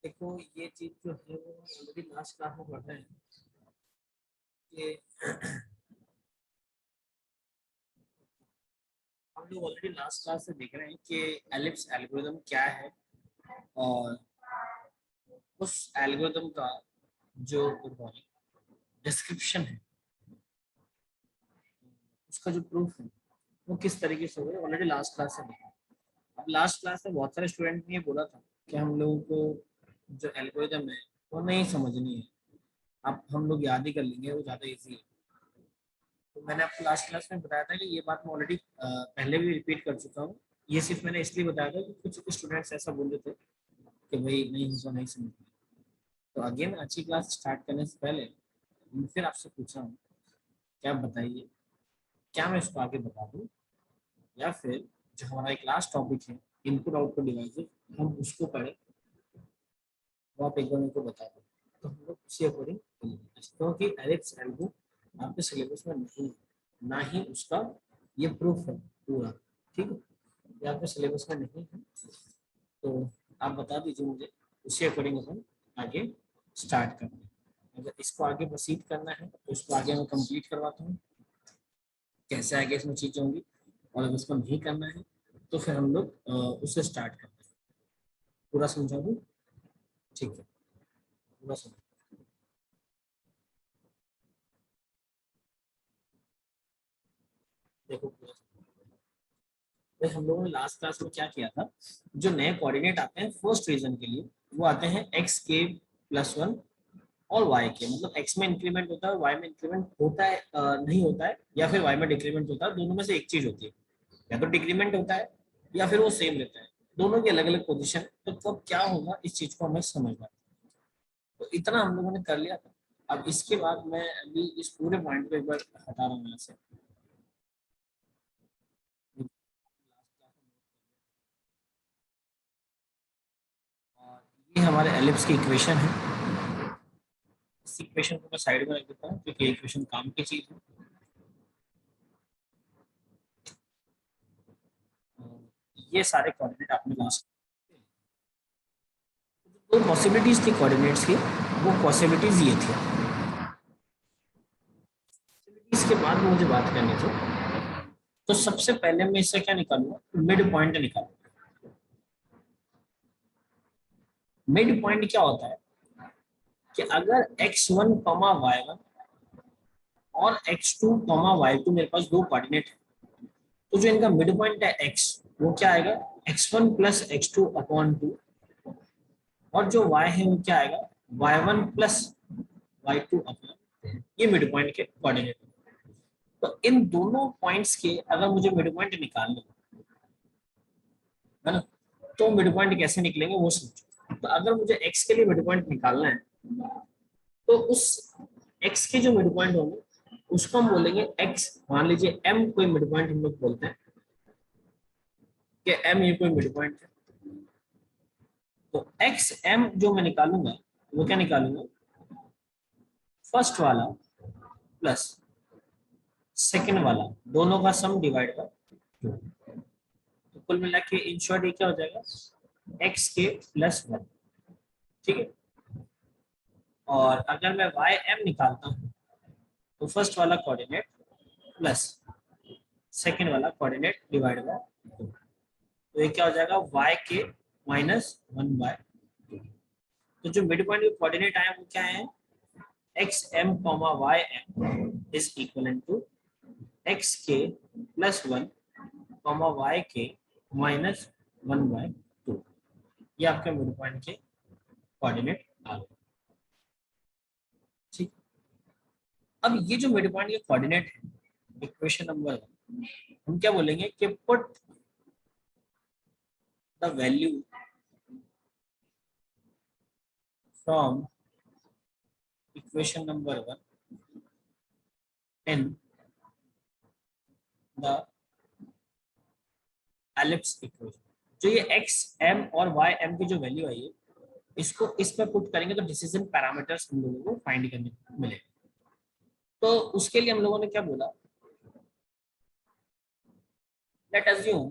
देखो ये चीज जो है वो ऑलरेडी लास्ट क्लास में पढ़ रहे हैं कि हम लोग ऑलरेडी लास्ट क्लास से देख रहे हैं कि एलिप्स एल्गोरिदम क्या है और उस एल्गोरिदम का जो डिस्क्रिप्शन है, उसका जो प्रूफ है वो किस तरीके से होगा, ऑलरेडी लास्ट क्लास से देखा। अब लास्ट क्लास में बहुत सारे स्टूडेंट ने ये बोला था कि हम लोगों को जो एल्गोरिदम है वो नहीं समझनी है, अब हम लोग याद ही कर लेंगे, वो ज़्यादा ईजी है। तो मैंने आपको लास्ट क्लास में बताया था कि ये बात मैं ऑलरेडी पहले भी रिपीट कर चुका हूँ। ये सिर्फ मैंने इसलिए बताया था कि कुछ स्टूडेंट्स ऐसा बोल रहे थे कि भाई नहीं हमको नहीं समझ में। तो अगेन अच्छी क्लास स्टार्ट करने से पहले मैं फिर आपसे पूछ रहा हूँ, क्या आप बताइए, क्या मैं इसको आगे बता दूँ या फिर जो हमारा एक लास्ट टॉपिक है इनपुट आउटपुट डिवाइसेस, हम उसको पढ़ें, वो आप एक बार मेरे को बता दो तो हम लोग उसी अकॉर्डिंग क्योंकि एलिप्स एल्गो आपके सिलेबस में नहीं है, ना ही उसका ये प्रूफ है पूरा। ठीक है, ये आपके सिलेबस में नहीं है, तो आप बता दीजिए मुझे, उसी अकॉर्डिंग अपन आगे स्टार्ट करते हैं। अगर इसको आगे प्रोसीड करना है तो इसको आगे मैं कंप्लीट करवाता हूँ, कैसे आगे इसमें चीज़ें होंगी। और अगर इसको नहीं करना है तो फिर हम लोग उससे स्टार्ट करते हैं। पूरा समझा दूँ? ठीक है, पूरा समझ। देखो पूरा भाई, हम लोगों ने लास्ट क्लास में क्या किया था, जो नए कोऑर्डिनेट आते हैं फर्स्ट रीजन के लिए वो आते हैं एक्स के प्लस वन और वाई के, मतलब एक्स में इंक्रीमेंट होता है और वाई में इंक्रीमेंट होता है नहीं होता है, या फिर वाई में डिक्रीमेंट होता है, दोनों में से एक चीज होती है, या तो डिक्रीमेंट होता है या फिर वो सेम रहता है, दोनों की अलग अलग पोजीशन। तो कब क्या होगा इस चीज को हमें समझना है। तो इतना हम लोगों ने कर लिया था। अब इसके बाद मैं अभी इस पूरे पॉइंट को एक बार हटा रहा हूँ यहाँ से। और ये हमारे एलिप्स की इक्वेशन है, इस इक्वेशन को मैं साइड में रख देता हूँ क्योंकि इक्वेशन काम की चीज है। ये सारे कोऑर्डिनेट आपने लास्ट, दो पॉसिबिलिटीज थी कोऑर्डिनेट्स की, वो पॉसिबिलिटीज ये थी। इसके बाद में मुझे बात करनी थी, तो सबसे पहले मैं इससे क्या निकालूंगा, मिड पॉइंट निकालूंगा। मिड पॉइंट क्या होता है कि अगर x1 कॉमा y1 और x2 कॉमा y2 मेरे पास दो कोऑर्डिनेट है, तो जो इनका मिड पॉइंट है x, वो क्या आएगा, x1 plus x2 upon two, और जो y है वो क्या आएगा, y1 प्लस y2 अपॉन, ये मिड पॉइंट के कोऑर्डिनेट। तो इन दोनों पॉइंट्स के अगर मुझे मिड पॉइंट निकालना है ना, तो मिड पॉइंट कैसे निकलेंगे वो समझो। तो अगर मुझे x के लिए मिड पॉइंट निकालना है तो उस x के जो मिड पॉइंट होंगे उसको हम बोलेंगे x, मान लीजिए m कोई मिड पॉइंट हम लोग बोलते हैं कि m ये कोई मिड पॉइंट है। तो x m जो मैं निकालूंगा वो क्या निकालूंगा, फर्स्ट वाला प्लस सेकंड वाला, दोनों का सम डिवाइड बाय टू। तो कुल मिला के इन शॉर्ट ये क्या हो जाएगा, एक्स के प्लस वन। ठीक है, और अगर मैं वाई एम निकालता हूँ तो फर्स्ट वाला कोऑर्डिनेट प्लस सेकंड वाला कोऑर्डिनेट डिवाइड बाय टू, तो ये क्या हो जाएगा, वाई के माइनस वन बाय टू। तो जो मिड पॉइंट के कोऑर्डिनेट आए वो क्या है, x m comma y m is equal to x k plus one comma y के माइनस वन बाय टू। ये आपके मिड पॉइंट के कोऑर्डिनेट आ गए। ठीक, अब ये जो मिड पॉइंट के कोऑर्डिनेट है, इक्वेशन नंबर वन, हम क्या बोलेंगे कि put the value from equation number one in the ellipse equation. जो ये एक्स एम और वाई एम की जो वैल्यू आई है, इसको इसमें पुट करेंगे तो डिसीजन पैरामीटर्स हम लोगों को फाइंड करने को मिलेगा। तो उसके लिए हम लोगों ने क्या बोला, लेट अज्यूम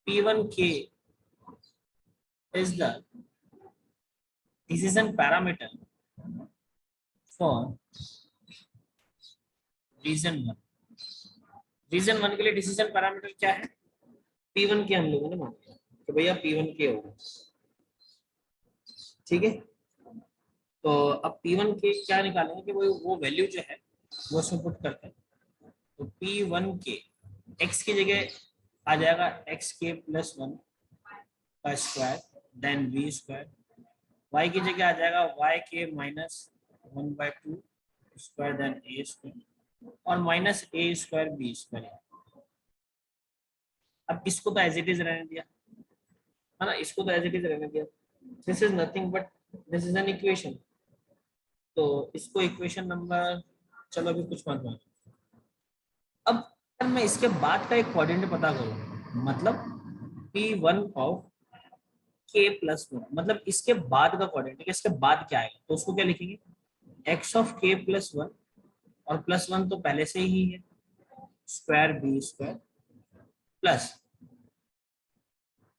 P1 के is the decision parameter for region one. Region one के लिए डिसीजन पैरामीटर क्या है? P1 के हम लोगों ने मान लिया कि भैया P1 के होगा, ठीक है। तो अब P1 के क्या निकालेंगे कि वो वैल्यू जो है वो उसमें पुट करते हैं। तो P1 के x की जगह आ जाएगा एक्स के प्लस वन का square then b square, y की जगह आ जाएगा y k minus one by two square then a square और माइनस ए स्क्वायर बी स्क्वायर। अब इसको तो एज इट इज रहने दिया है ना, इसको तो एज इट इज रहने दिया। This is nothing but this is an equation, तो इसको इक्वेशन नंबर, चलो अभी कुछ मत मानो। अब अगर मैं इसके बाद का एक कोऑर्डिनेट पता करूँ, मतलब P1 of k plus one, मतलब इसके बाद का कोऑर्डिनेट, इसके बाद क्या आएगा, तो उसको क्या लिखेंगे, x of k plus one, और प्लस वन तो पहले से ही है, स्क्वायर बी स्क्वायर प्लस,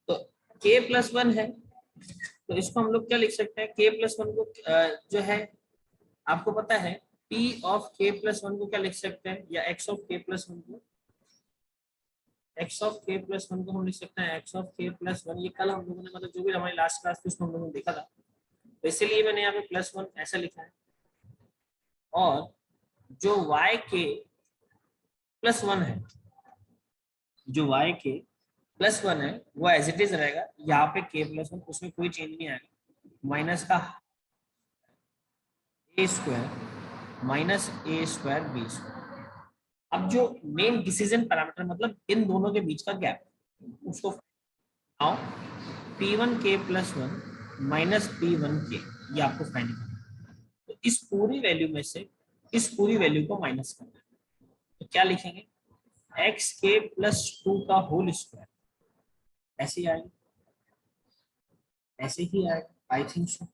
तो k प्लस वन है तो इसको हम लोग क्या लिख सकते हैं, k प्लस वन को जो है आपको पता है p of k plus one को क्या लिख सकते हैं, या x of k plus one को, x of k plus one को हम लिख सकते हैं x of k plus one. ये कल हम लोगों ने, मतलब जो भी हमारी लास्ट क्लास थी उसमें हम लोगों ने देखा था, तो इसीलिए मैंने यहाँ पे प्लस वन ऐसा लिखा है। और जो y के प्लस वन है, जो y के प्लस वन है वो एज इट इज रहेगा, यहाँ पे k प्लस वन, उसमें कोई चेंज नहीं आएगा, माइनस का A square minus A square B square. अब जो मेन डिसीजन पैरामीटर, मतलब इन दोनों के बीच का गैप, उसको now P1 k plus one minus P1 k, ये आपको फाइंड करना है। तो इस पूरी वैल्यू में से इस पूरी वैल्यू को माइनस करना है, तो क्या लिखेंगे, एक्स के प्लस टू का होल स्क्वायर, ऐसे ही आएगा, ऐसे ही आएगा आई थिंक सो।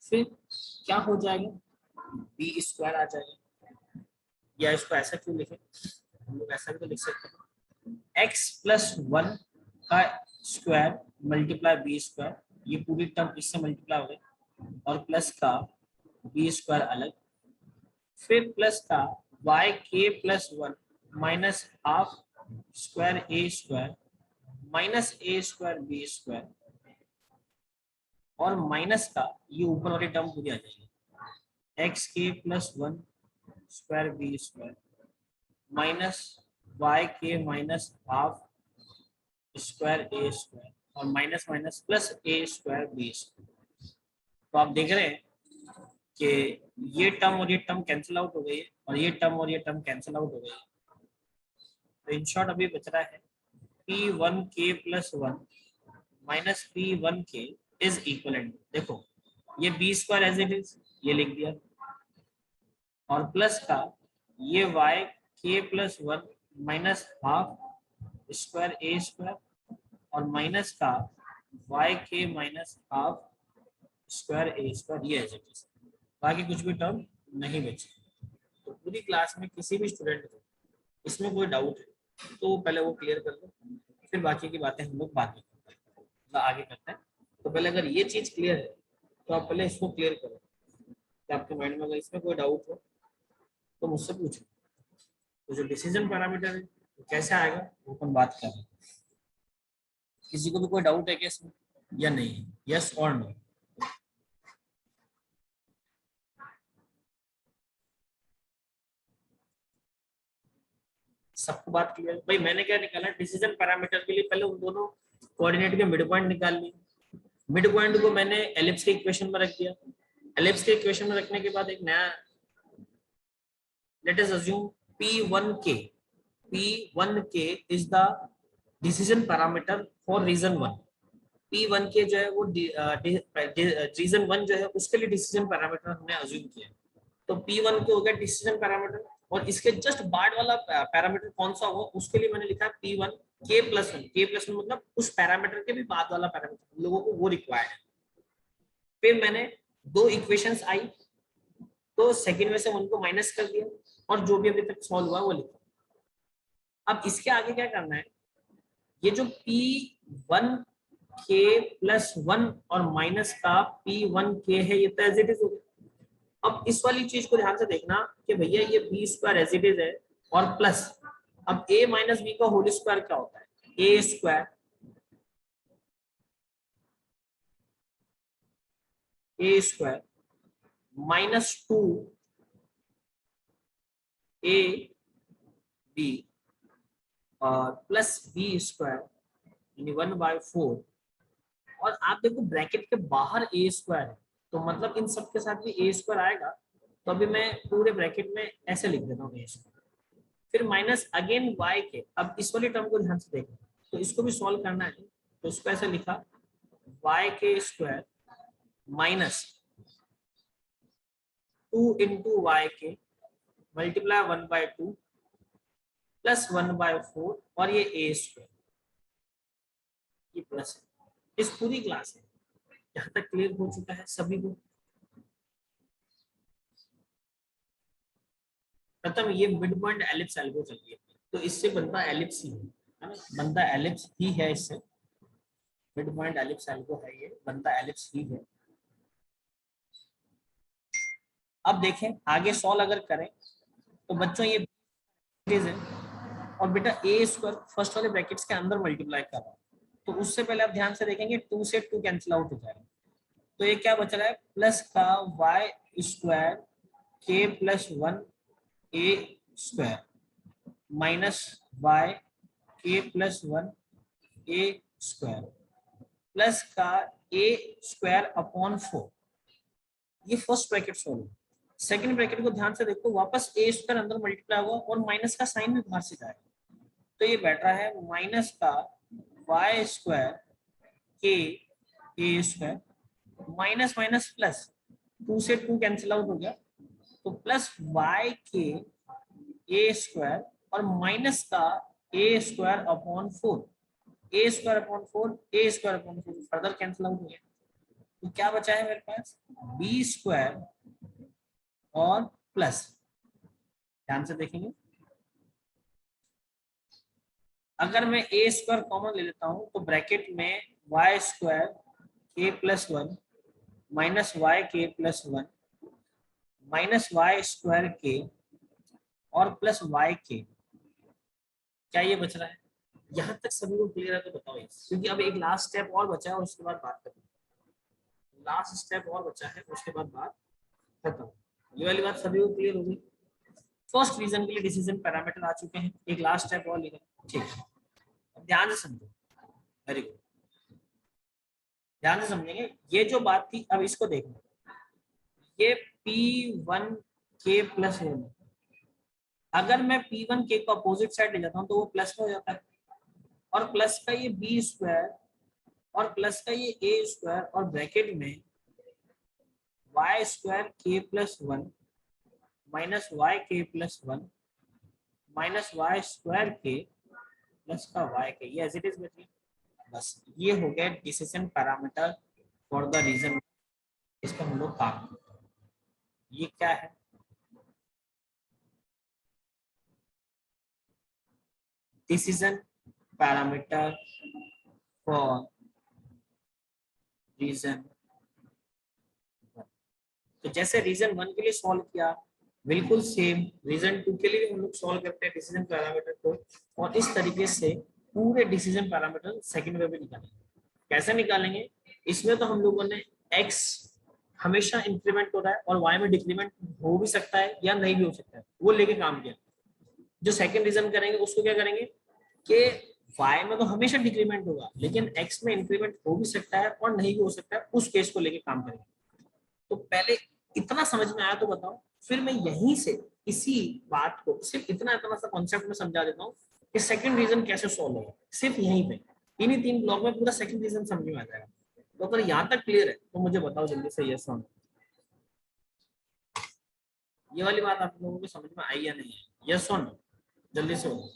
फिर क्या हो जाएगा, बी स्क्वायर आ जाएगा, या इसको ऐसा क्यों लिखे, हम लोग ऐसा भी तो लिख सकते हैं, एक्स प्लस वन का स्क्वायर मल्टीप्लाई बी स्क्वायर, ये पूरी टर्म इससे मल्टीप्लाई हो गई, और प्लस का बी स्क्वायर अलग, फिर प्लस का वाई के plus one minus half square ए स्क्वायर माइनस ए स्क्वायर बी स्क्वायर, और माइनस का ये ऊपर वाली टर्म पूरी आ जाएगी, x k plus one square B square minus y के माइनस हाफ स्क्वायर ए स्क्वायर और minus minus plus a square B square. तो आप देख रहे हैं कि ये टर्म और ये टर्म कैंसिल आउट हो गई है, और ये टर्म और ये टर्म कैंसिल आउट हो गई है। तो इन शॉर्ट अभी बच रहा है P1 k plus one minus P1 k is equivalent, देखो ये B square as it is ये लिख दिया, और प्लस का ये वाई के plus one minus half square ए स्क्वायर और माइनस का वाई के माइनस हाफ स्क्वायर ए स्क्वायर, ये एज इट इज, बाकी कुछ भी टर्म नहीं बची। तो पूरी क्लास में किसी भी स्टूडेंट को इसमें कोई डाउट है तो पहले वो क्लियर कर दो, फिर बाकी की बातें हम लोग बाद में करते हैं, मतलब आगे करते हैं। तो पहले अगर ये चीज क्लियर है तो आप पहले इसको क्लियर करो, कि आपके माइंड में अगर इसमें कोई डाउट हो तो मुझसे पूछो। तो जो डिसीजन पैरामीटर है वो कैसे आएगा वो अपन बात कर रहे हैं। किसी को भी कोई डाउट है क्या इसमें या नहीं, यस और नो? सबको बात क्लियर? भाई मैंने क्या निकाला, डिसीजन पैरामीटर के लिए पहले उन दोनों कोऑर्डिनेट के मिड पॉइंट निकाल लिए, मिड पॉइंट को मैंने एलिप्स के इक्वेशन में रख दिया, एलिप्स के इक्वेशन में रखने के बाद एक नया, let us assume P1k, P1k is the decision parameter for region one. P1k जो है वो रीजन वन जो है उसके लिए डिसीजन पैरामीटर हमने अज्यूम किया, तो P1k हो गया डिसीजन पैरामीटर, और इसके जस्ट बाद वाला पैरामीटर कौन सा हो उसके लिए मैंने लिखा है P1 k plus one, k plus one मतलब उस पैरामीटर के भी बाद वाला पैरामीटर हम लोगों को वो रिक्वायर्ड है। फिर मैंने दो इक्वेशंस आई तो सेकंड में से वन को माइनस कर दिया, और जो भी अभी तक सॉल्व हुआ वो लिखा। अब इसके आगे क्या करना है, ये जो P1 के प्लस वन और माइनस का पी वन के है, ये तो एज इट इज हो गया। अब इस वाली चीज को ध्यान से देखना कि भैया ये B square as it is है और प्लस, अब ए माइनस बी का होल स्क्वायर क्या होता है, A square, A square minus two A B और प्लस बी स्क्वायर यानी 1/4। और आप देखो ब्रैकेट के बाहर ए स्क्वायर है, तो मतलब इन सब के साथ भी ए स्क्वायर आएगा। तो अभी मैं पूरे ब्रैकेट में ऐसे लिख देता हूँ ए स्क्वायर, फिर माइनस अगेन वाई के। अब इस वाली टर्म को ध्यान से देखना, तो इसको भी सॉल्व करना है, तो इसको ऐसे लिखा वाई के स्क्वायर माइनस 2 × y के मल्टीप्लाई 1/2 प्लस 1/4 और ये ए स्क्वायर, ये प्लस है। इस पूरी क्लास है, यहाँ तक क्लियर हो चुका है सभी को? खत्म। ये मिड पॉइंट एलिप्स एल्बो चाहिए, तो इससे बनता एलिप्स ही है ना, बनता एलिप्स ही है इससे। मिड पॉइंट एलिप्स एल्बो है, ये बनता एलिप्स ही है। अब देखें आगे सॉल्व अगर करें तो बच्चों ये है, और बेटा ए स्क्वायर फर्स्ट वाले ब्रैकेट्स के अंदर मल्टीप्लाई कर रहा हूँ, तो उससे पहले आप ध्यान से देखेंगे 2 से 2 कैंसिल आउट हो जाएगा, तो ये क्या बच रहा है प्लस का Y square k plus one ए स्क्वायर माइनस वाई के प्लस वन ए स्क्वायर प्लस का ए स्क्वायर अपॉन 4। ये first bracket solve. Second bracket को ध्यान से देखो, वापस ए स्क्वायर अंदर मल्टीप्लाई हुआ और माइनस का साइन भी बाहर से जाएगा, तो ये बैठ रहा है माइनस का वाई स्क्वायर के ए स्क्वायर माइनस माइनस प्लस 2 से 2 कैंसिल आउट हो गया, तो प्लस वाई के ए स्क्वायर और माइनस का A square upon 4, A square upon 4 A square upon 4 further cancel out हो गया, तो क्या बचा है मेरे पास बी स्क्वायर और प्लस। ध्यान से देखेंगे, अगर मैं ए स्क्वायर कॉमन ले लेता हूं तो ब्रैकेट में y square k plus one minus y के plus one minus y square k और प्लस वाई के, क्या ये बच रहा है? यहां तक सभी को क्लियर है तो बताओ यस, क्योंकि अब एक लास्ट स्टेप और बचा है और उसके बाद बात करेंगे। लास्ट स्टेप और बचा है, उसके बाद बात खत्म। ये वाली बात सभी को क्लियर होगी? फर्स्ट रीजन के लिए डिसीजन पैरामीटर आ चुके हैं, एक लास्ट स्टेप और लिखा, ठीक है? अब ध्यान से समझो, वेरी गुड, ध्यान से समझेंगे। ये जो बात थी अब इसको देखो, ये P1 के प्लस वन, अगर मैं P1 के को अपोजिट साइड ले जाता हूँ तो वो प्लस में हो जाता है, और प्लस का ये बी स्क्वायर और प्लस का ये ए स्क्वायर और ब्रैकेट में y square k plus one minus y के plus one minus y square k plus का वाई के, ये एज इट इज बची। बस ये हो गया decision parameter for the region, इस पर हम लोग काम करते हैं। ये क्या है? Decision parameter for region one. तो जैसे रीजन वन के लिए सॉल्व किया, बिल्कुल सेम रीजन टू के लिए भी हम लोग सॉल्व करते हैं डिसीजन पैरामीटर को, और इस तरीके से पूरे डिसीजन पैरामीटर सेकंड में भी निकालेंगे। कैसे निकालेंगे? इसमें तो हम लोगों ने x हमेशा इंक्रीमेंट हो रहा है और y में डिक्रीमेंट हो भी सकता है या नहीं भी हो सकता है, वो लेके काम किया। जो सेकंड रीजन करेंगे उसको क्या करेंगे कि y में तो हमेशा डिक्रीमेंट होगा, लेकिन x में इंक्रीमेंट हो भी सकता है और नहीं भी हो सकता है, उस केस को लेके काम करेंगे। तो पहले इतना समझ में आया तो बताओ, फिर मैं यहीं से इसी बात को सिर्फ इतना इतना सा कॉन्सेप्ट में समझा देता हूँ कि सेकंड रीजन कैसे सॉल्व होगा, सिर्फ यहीं पे इन्हीं 3 ब्लॉक में पूरा सेकंड रीजन समझ में आ जाएगा। तो अगर यहाँ तक क्लियर है तो मुझे बताओ जल्दी से यस और नो, ये वाली बात आप लोगों को समझ में आई या नहीं है? यस और नो, जल्दी से बोलो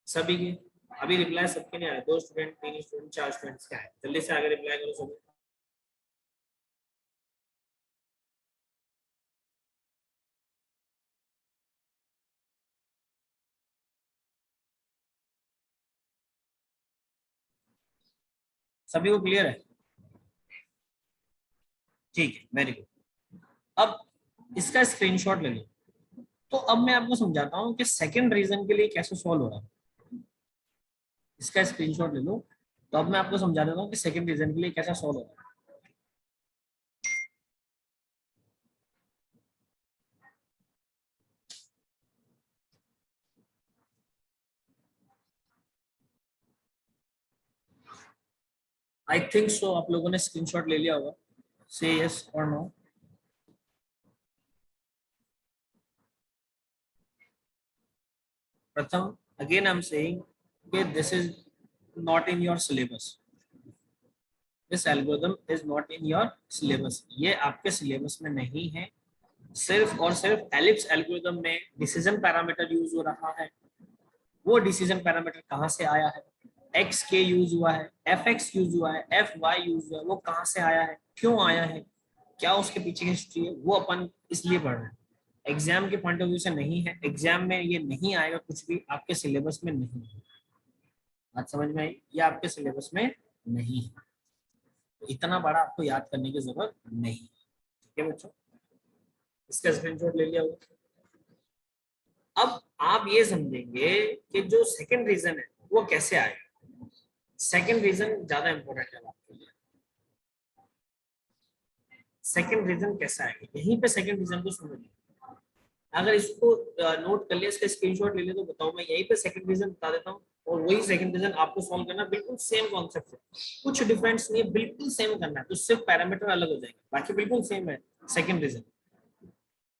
सभी की। अभी रिप्लाई सबके नहीं आया, 2 स्टूडेंट 3 स्टूडेंट 4 स्टूडेंट्स क्या है, जल्दी से आगे रिप्लाई करो सभी। सभी को क्लियर है? ठीक है, वेरी गुड। अब इसका स्क्रीनशॉट ले लो। तो अब मैं आपको समझाता हूँ कि सेकंड रीजन के लिए कैसे सॉल्व हो रहा है। इसका स्क्रीनशॉट ले लो। तो अब मैं आपको समझा देता हूँ कि सेकंड रीजन के लिए कैसे सॉल्व हो रहा है। आई थिंक सो आप लोगों ने स्क्रीनशॉट ले लिया होगा। से यस और नो। प्रथम, अगेन आई एम सेइंग कि this is not in your syllabus. This algorithm is not in your syllabus, ये आपके सिलेबस में नहीं है। सिर्फ और सिर्फ एलिप्स एल्गोरिथम में डिसीजन पैरामीटर यूज हो रहा है। वो डिसीजन पैरामीटर कहाँ से आया है? एक्स के यूज हुआ है, एफ एक्स यूज हुआ है, एफ वाई यूज हुआ है, वो कहाँ से आया है, क्यों आया है, क्या उसके पीछे की हिस्ट्री है, वो अपन इसलिए पढ़ रहे हैं। एग्जाम के पॉइंट ऑफ व्यू से नहीं है, एग्जाम में ये नहीं आएगा, कुछ भी आपके सिलेबस में नहीं है। बात समझ में आई? ये आपके सिलेबस में नहीं है, तो इतना बड़ा आपको याद करने की जरूरत नहीं है। ठीक है बच्चों, इसका स्क्रीनशॉट ले लिया होगा। अब आप ये समझेंगे कि जो सेकंड रीजन है वो कैसे आएगा। सेकंड रीजन ज्यादा इंपॉर्टेंट है आपके लिए। सेकंड रीजन कैसा आएगा, यहीं पे सेकंड रीजन को समझिए। अगर इसको नोट कर लिया, इसका स्क्रीनशॉट ले लिया, तो बताओ, मैं यहीं पे सेकंड रीजन बता देता हूँ और वही सेकंड रीजन आपको सॉल्व करना, बिल्कुल सेम कॉन्सेप्ट है, कुछ डिफरेंस नहीं है, बिल्कुल सेम करना है, तो सिर्फ पैरामीटर अलग हो जाएंगे, बाकी बिल्कुल सेम है सेकंड रीजन।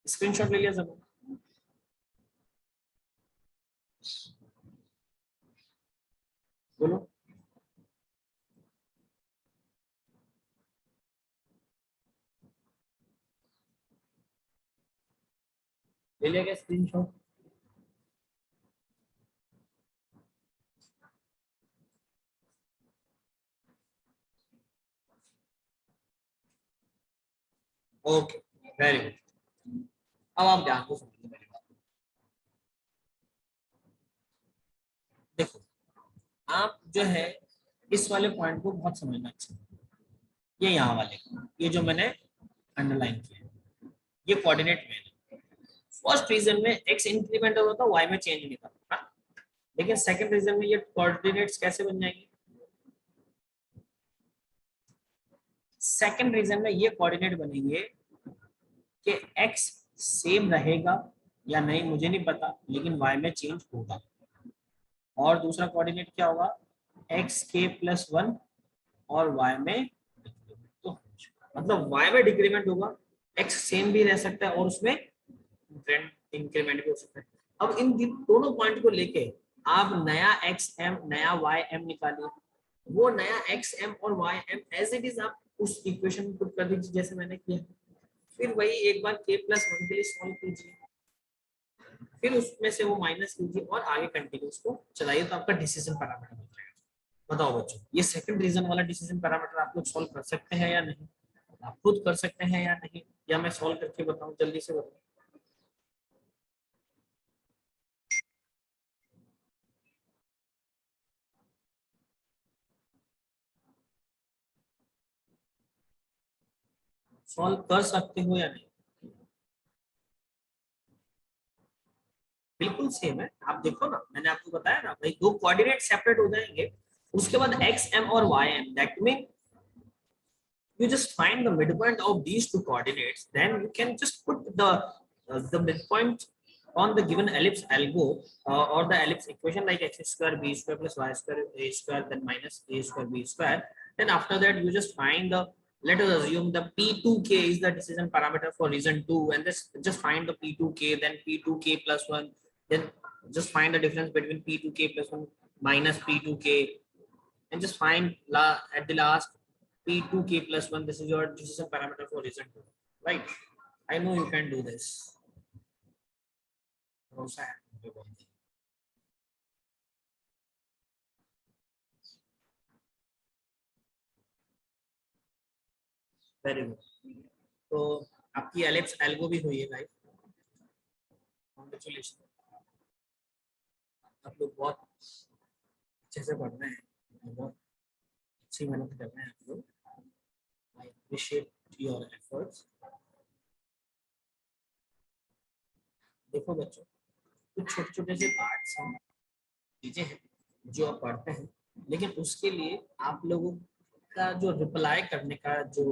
स्क्रीनशॉट ले लिया सब? बोलो। ले लिया क्या स्क्रीनशॉट? Okay, very good. अब आप ध्यान को समझिए मेरी बात। देखो, आप जो है इस वाले पॉइंट को बहुत समझना चाहिए। ये यहाँ वाले, ये जो मैंने अंडरलाइन किया है, ये कोऑर्डिनेट में है। फर्स्ट रीजन में एक्स इंक्रीमेंट हो रहा था, वाई में चेंज नहीं था, हाँ? लेकिन सेकंड रीजन में ये कोऑर्डिनेट्स कैसे बन जाएंगे? सेकंड रीजन में ये कोऑर्डिनेट बनेंगे कि एक्स सेम रहेगा या नहीं मुझे नहीं पता, लेकिन वाई में चेंज होगा। और दूसरा कोऑर्डिनेट क्या होगा? एक्स के प्लस वन और वाई में डिक्रीमेंट, तो मतलब वाई में डिक्रीमेंट होगा, एक्स सेम भी रह सकता है और उसमें इंक्रीमेंट भी हो सकता है। अब इन दोनों पॉइंट को लेके आप नया एक्स एम नया वाई एम निकालिए। वो नया एक्स एम और y m as it is आप उस इक्वेशन में पुट कर दीजिए जैसे मैंने किया। फिर वही एक बार के प्लस वन के लिए सॉल्व कीजिए, फिर उसमें से वो माइनस कीजिए और आगे कंटिन्यूस को चलाइए, तो आपका डिसीजन पैरामीटर बन जाएगा। बताओ बच्चों, ये सेकंड रीजन वाला डिसीजन पैरामीटर आप लोग सॉल्व कर सकते हैं या नहीं? आप खुद कर सकते हैं या नहीं, या मैं सॉल्व करके बताऊं? जल्दी से बताओ। सॉल्व कर सकते हो या नहीं? बिल्कुल सेम है, आप देखो ना, मैंने आपको बताया ना भाई, दो कोऑर्डिनेट सेपरेट हो जाएंगे, उसके बाद एक्स एम और y m, that mean you just find the midpoint of these two coordinates, then you can just put the midpoint on the given ellipse algo, or the ellipse equation, like x square b square plus y square a square then minus a square b square. Then after that you just find the, let us assume the p2k is the decision parameter for reason 2, and this just find the p2k, then p2k plus 1, then just find the difference between p2k plus 1 minus p2k, and just find at the last p2k plus 1. This is your decision parameter for reason 2, right? I know you can do this. Very good. तो आपकी ellipse algo भी हुई है guys, congratulation, आप लोग बहुत अच्छे से पढ़ रहे हैं, बहुत अच्छी मेहनत कर रहे हैं आप लोग, आई अप्रिशिएट योर एफर्ट्स। देखो बच्चों, कुछ छोटे छोटे से पार्ट्स हैं, चीजें हैं जो आप पढ़ते हैं, लेकिन उसके लिए आप लोगों का जो रिप्लाई करने का जो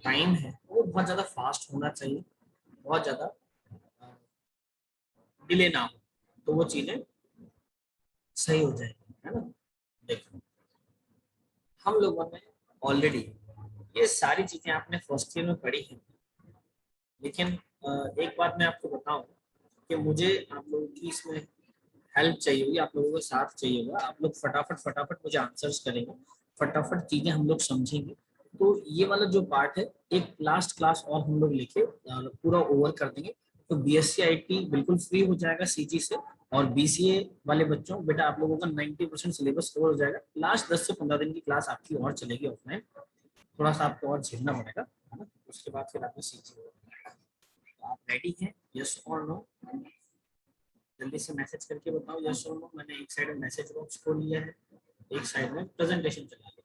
टाइम है वो बहुत ज़्यादा फास्ट होना चाहिए, बहुत ज़्यादा डिले ना हो, तो वो चीज़ें सही हो जाएगी, है ना। देखो, हम लोगों ने ऑलरेडी ये सारी चीज़ें आपने फर्स्ट ईयर में पढ़ी हैं, लेकिन एक बात मैं आपको बताऊं कि मुझे आप लोगों की इसमें हेल्प चाहिए होगी, आप लोगों का साथ चाहिए होगा। आप लोग फटाफट फटाफट मुझे आंसर्स करेंगे, फटाफट चीजें हम लोग समझेंगे। तो ये वाला जो पार्ट है, एक लास्ट क्लास और हम लोग लेके पूरा ओवर कर देंगे, तो बीएससी आईटी बिल्कुल फ्री हो जाएगा सीजी से। और बीसीए वाले बच्चों, बेटा आप लोगों का 90% सिलेबस कवर हो जाएगा। लास्ट 10 से 15 दिन की क्लास आपकी और चलेगी ऑफलाइन, थोड़ा सा आपको और झेलना पड़ेगा, है ना। उसके बाद फिर आपको सीजी होगा। तो आप रेडी हैं, यस और नो? जल्दी से मैसेज करके बताओ यस और नो। मैंने एक साइड में मैसेज बॉक्स खोल लिया है, एक साइड में प्रेजेंटेशन चला लिया।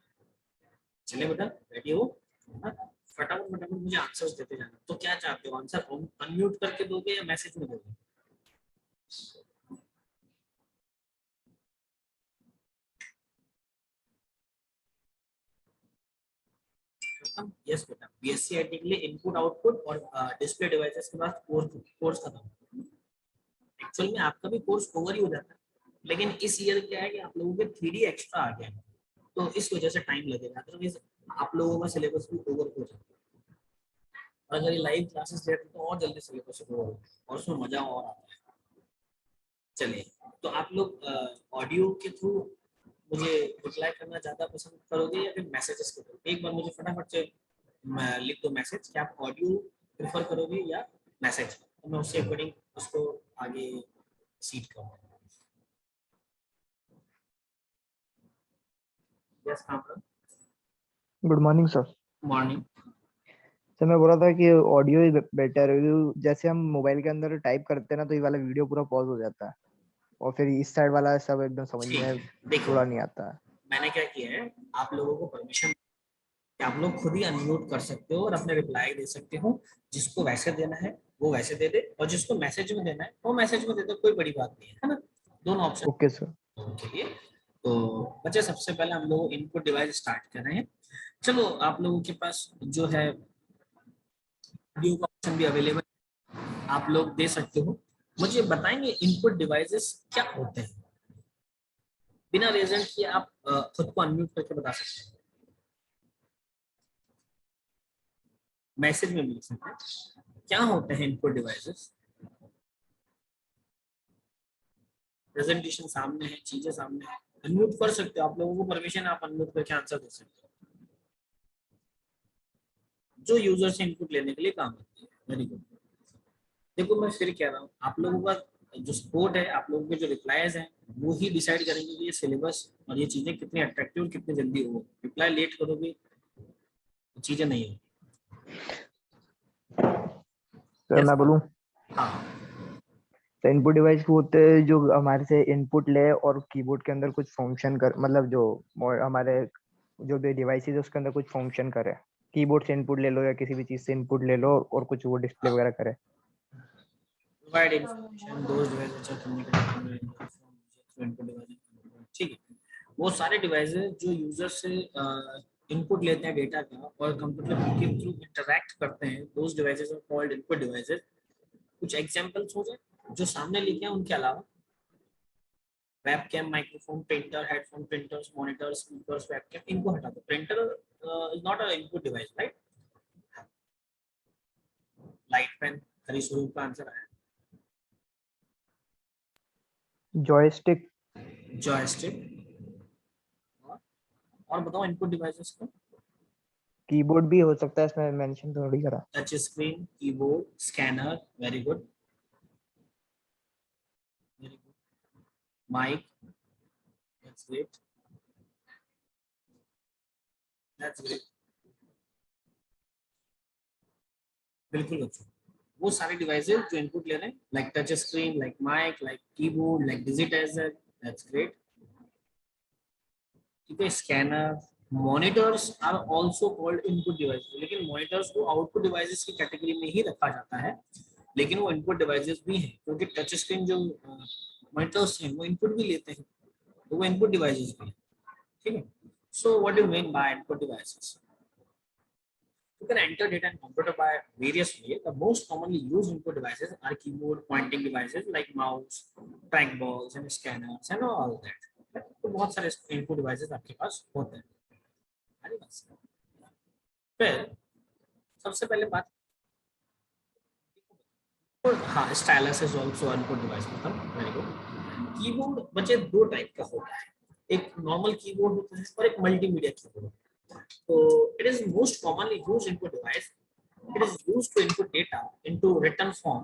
चले बेटा, रेडी हो? हाँ? फटाफट फटाफट मुझे आंसर्स देते जाना। तो क्या चाहते हो, आंसर अनम्यूट करके दोगे या मैसेज में दोगे? यस बेटा, बीएससी आईटी के लिए इनपुट आउटपुट और डिस्प्ले डिवाइसेस के बाद कोर्स खत्म। एक्चुअल में आपका भी कोर्स ओवर ही हो जाता है, लेकिन इस ईयर क्या है कि आप लोगों के 3D एक्स्ट्रा आ गया है, तो इस वजह से टाइम लगेगा, अदरवाइज आप लोगों का सिलेबस भी ओवर हो जाता है। और अगर ये लाइव क्लासेस लेते तो और जल्दी सिलेबस ओवर होगा और उसमें मजा और आता है। चलिए, तो आप लोग ऑडियो के थ्रू मुझे रिप्लाई करना ज़्यादा पसंद करोगे या फिर मैसेजेस के थ्रू? एक बार मुझे फटाफट से लिख दो मैसेज कि आप ऑडियो प्रेफर करोगे या मैसेज, तो मैं उससे अकॉर्डिंग उसको आगे सीट करूँगा। Yes Kamran. Good morning sir. Morning. Sir मैं बोल रहा था कि ऑडियो ही बेटर है, जैसे हम मोबाइल के अंदर टाइप करते हैं ना तो ये वाला वीडियो पूरा पॉज हो जाता है और फिर इस साइड वाला सब एकदम समझ ठीक में है, देखो थोड़ा नहीं आता है। मैंने क्या किया है, आप लोगों को परमिशन कि आप लोग खुद ही अनम्यूट कर सकते हो और अपने रिप्लाई दे सकते हो। जिसको वैसे देना है वो वैसे दे दे, और जिसको मैसेज में देना है वो मैसेज में दे दे, कोई बड़ी बात नहीं है ना। दोनों ऑप्शन ओके सर। के लिए। तो बच्चे, सबसे पहले हम लोग इनपुट डिवाइस स्टार्ट कर रहे हैं। चलो, आप लोगों के पास जो है वीडियो का ऑप्शन भी अवेलेबल, आप लोग दे सकते हो। मुझे बताएंगे इनपुट डिवाइसेस क्या होते हैं? बिना रीजन किए आप खुद को अनम्यूट करके बता सकते हैं, मैसेज में भी लिख सकते हैं। क्या होते हैं इनपुट डिवाइसेस? प्रेजेंटेशन सामने है, चीजें सामने है, अनम्यूट कर सकते हो, आप लोगों को परमिशन, आप अनम्यूट करके आंसर दे सकते हो, जो यूजर से इनपुट लेने के लिए काम करती है। Very good. देखो, मैं फिर कह रहा हूँ, आप लोगों का जो सपोर्ट है, आप लोगों के जो रिप्लाईज हैं, वो ही डिसाइड करेंगे कि ये सिलेबस और ये चीजें कितनी अट्रैक्टिव और कितनी जल्दी हो। रिप्लाई लेट करोगे तो चीजें नहीं होगी। Sir yes. मैं बोलूँ, हाँ, तो इनपुट डिवाइस वो होते हैं जो हमारे से इनपुट ले और कीबोर्ड के अंदर कुछ फंक्शन कर, मतलब जो हमारे जो भी डिवाइस है उसके अंदर कुछ फंक्शन करे। कीबोर्ड से इनपुट ले लो या किसी भी चीज से इनपुट ले लो और कुछ वो डिस्प्ले वगैरह करे। Provide information those devices are communicating through input device. ठीक है, वो सारे डिवाइसेस जो यूजर से इनपुट लेते हैं डेटा का और कंप्यूटर के थ्रू इंटरैक्ट करते हैं, those devices are called input devices. कुछ एग्जांपल्स हो जाए जो सामने लिखे हैं उनके अलावा, webcam, microphone, printer, headphone, printers, monitors, speakers, webcam, इनको हटा दो। Printer is not a input device, right? Light pen, Hari Swaroop का आंसर आया। जॉयस्टिक। जॉयस्टिक। और बताओ इनपुट डिवाइसेस को। कीबोर्ड भी हो सकता है, इसमें मेंशन थोड़ी करा। Touch screen, keyboard, scanner, very good, very good. Mic, that's great, that's great. बिल्कुल बच्चों, वो सारे डिवाइसेस जो इनपुट ले रहे हैं, like touch screen, like mic, like keyboard, like digitizer, that's great. ठीक है, scanner, monitors are also called input device, लेकिन मॉनिटर्स को आउटपुट डिवाइसेस की कैटेगरी में ही रखा जाता है, लेकिन वो इनपुट डिवाइसेस भी हैं, क्योंकि टच स्क्रीन जो मॉनिटर्स हैं वो इनपुट भी लेते हैं, तो वो इनपुट डिवाइसेस भी हैं, ठीक है। So what do mean by input devices? You can enter data in computer by various ways. The most commonly used input devices are keyboard pointing devices like mouse, trackballs and scanners and all that. तो बहुत सारे input devices आपके पास होते हैं। अरे बस। फिर सबसे पहले बात, हाँ, stylus is also input device, मतलब वेरी गुड। कीबोर्ड बच्चे दो टाइप का होता है, एक नॉर्मल कीबोर्ड होता है और एक मल्टीमीडिया कीबोर्ड होता है। So it is most commonly used input device. It is used to input data into written form.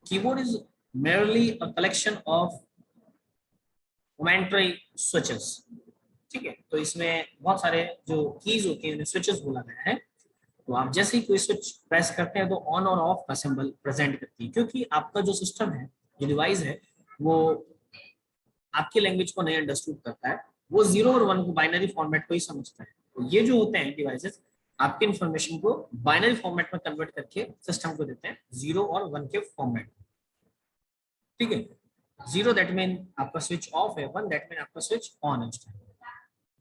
Keyboard is merely a collection of momentary switches. ठीक है, तो इसमें बहुत सारे जो कीज होते हैं उन्हें स्विचेस बोला गया है। तो आप जैसे ही कोई स्विच प्रेस करते हैं तो ऑन और ऑफ का सिंबल प्रेजेंट करती है, क्योंकि आपका जो सिस्टम है, जो डिवाइस है, वो आपकी लैंग्वेज को नहीं अंडरस्टूड करता है, वो 0 और 1 को बाइनरी फॉर्मेट को ही समझता है। तो ये जो होते हैं डिवाइसेस आपके इंफॉर्मेशन को बाइनरी फॉर्मेट में कन्वर्ट करके सिस्टम को देते हैं 0 और 1 के फॉर्मेट, ठीक है। 0 दैट मीन आपका स्विच ऑफ है, 1 दैट मीन आपका स्विच ऑन है।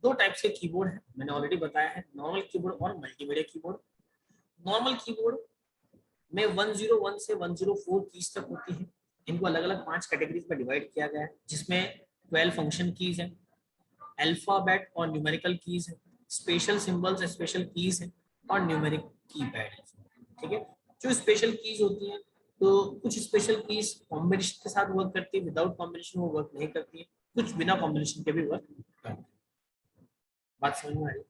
दो टाइप्स के कीबोर्ड है, मैंने ऑलरेडी बताया है, नॉर्मल कीबोर्ड और मल्टीमीडिया कीबोर्ड। नॉर्मल कीबोर्ड में 101 से 104 कीज तक होती है। इनको अलग अलग 5 कैटेगरीज में डिवाइड किया गया है, जिसमें 12 फंक्शन कीज है, अल्फाबेट और न्यूमेरिकल कीज है, स्पेशल सिंबल्स स्पेशल कीज है, और न्यूमेरिक कीपैड है, ठीक है। जो स्पेशल कीज होती हैं, तो कुछ स्पेशल कीज कॉम्बिनेशन के साथ वर्क करती है, विदाउट कॉम्बिनेशन वो वर्क नहीं करती है, कुछ बिना कॉम्बिनेशन के भी वर्क करती है। बात समझ में आ रही?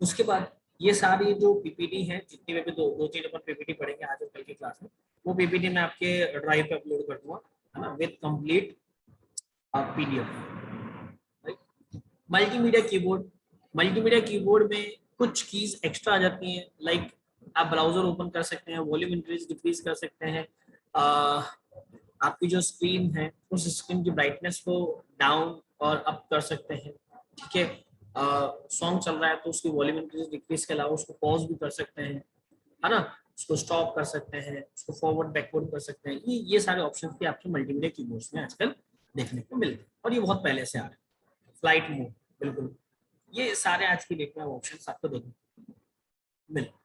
उसके बाद ये सारी जो पीपीटी है, जितनी में भी दो तीन अपन पीपीटी पढ़ेंगे आज और कल की क्लास में, वो पीपीटी मैं आपके ड्राइव पे अपलोड कर दूंगा, है ना, with complete PDF. Multimedia keyboard, multimedia keyboard में कुछ कीज एक्स्ट्रा आ जाती हैं, लाइक आप ब्राउजर ओपन कर सकते हैं, वॉल्यूम इंक्रीज डिक्रीज कर सकते हैं, आपकी जो स्क्रीन है उस स्क्रीन की ब्राइटनेस को डाउन और अप कर सकते हैं, ठीक है। सॉन्ग चल रहा है तो उसकी वॉल्यूम इंक्रीज डिक्रीज के अलावा उसको पॉज भी कर सकते हैं, है ना, उसको स्टॉप कर सकते हैं, उसको फॉरवर्ड बैकवर्ड कर सकते हैं। ये सारे ऑप्शंस भी आपके मल्टीमीडिया कीबोर्ड्स में आजकल देखने को मिलते हैं, और ये बहुत पहले से आ रहे हैं। फ्लाइट मोड, बिल्कुल, ये सारे आज की डेट में ऑप्शंस आपको देखने को मिलते हैं।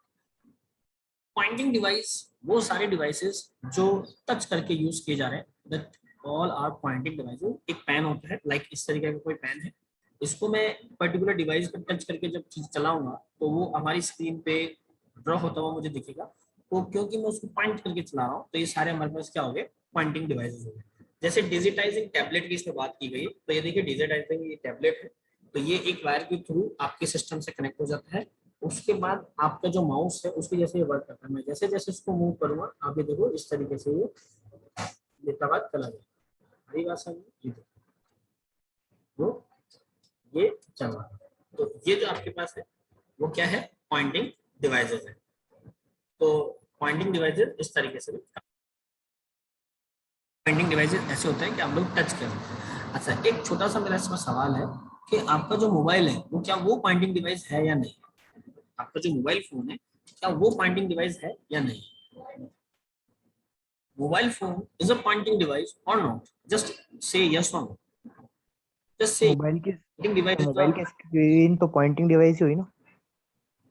पॉइंटिंग डिवाइस, वो सारे डिवाइसेस जो टच करके यूज किए जा रहे हैं, that all are pointing devices. एक पेन होता है, लाइक इस तरीके का कोई पेन है, इसको मैं पर्टिकुलर डिवाइस पर टच करके जब चीज चलाऊंगा तो वो हमारी स्क्रीन पे ड्रॉ होता हुआ मुझे दिखेगा, तो क्योंकि मैं उसको पॉइंट करके चला रहा हूँ, तो ये सारे हमारे पास क्या हो गए, पॉइंटिंग डिवाइसेस हो गए। जैसे डिजिटाइजिंग टैबलेट की इसमें बात की गई, तो ये देखिए डिजिटाइजिंग ये टैबलेट है, तो ये एक वायर के थ्रू आपके सिस्टम से कनेक्ट हो जाता है। उसके बाद आपका जो माउस है उसकी जैसे ये वर्क करता है, मैं जैसे जैसे इसको मूव करूंगा, आप ये देखो इस तरीके से ये लेता हुआ चला जाएगा। हरी बात समझ, ये चल रहा है। तो ये जो आपके पास है वो क्या है, पॉइंटिंग डिवाइसेस है। तो पॉइंटिंग डिवाइसेस इस तरीके से, पॉइंटिंग डिवाइसेस ऐसे होते हैं कि आप लोग टच करें। अच्छा, एक छोटा सा मेरा इसमें सवाल है कि आपका जो मोबाइल है वो क्या वो पॉइंटिंग डिवाइस है या नहीं? आपका जो मोबाइल फोन है क्या वो पॉइंटिंग डिवाइस है या नहीं? Mobile phone is a pointing device और नॉट? जस्ट से यस और नो, जस्ट से। मोबाइल की पॉइंटिंग डिवाइस इज मोबाइल की स्क्रीन तो पॉइंटिंग डिवाइस ही हुई ना?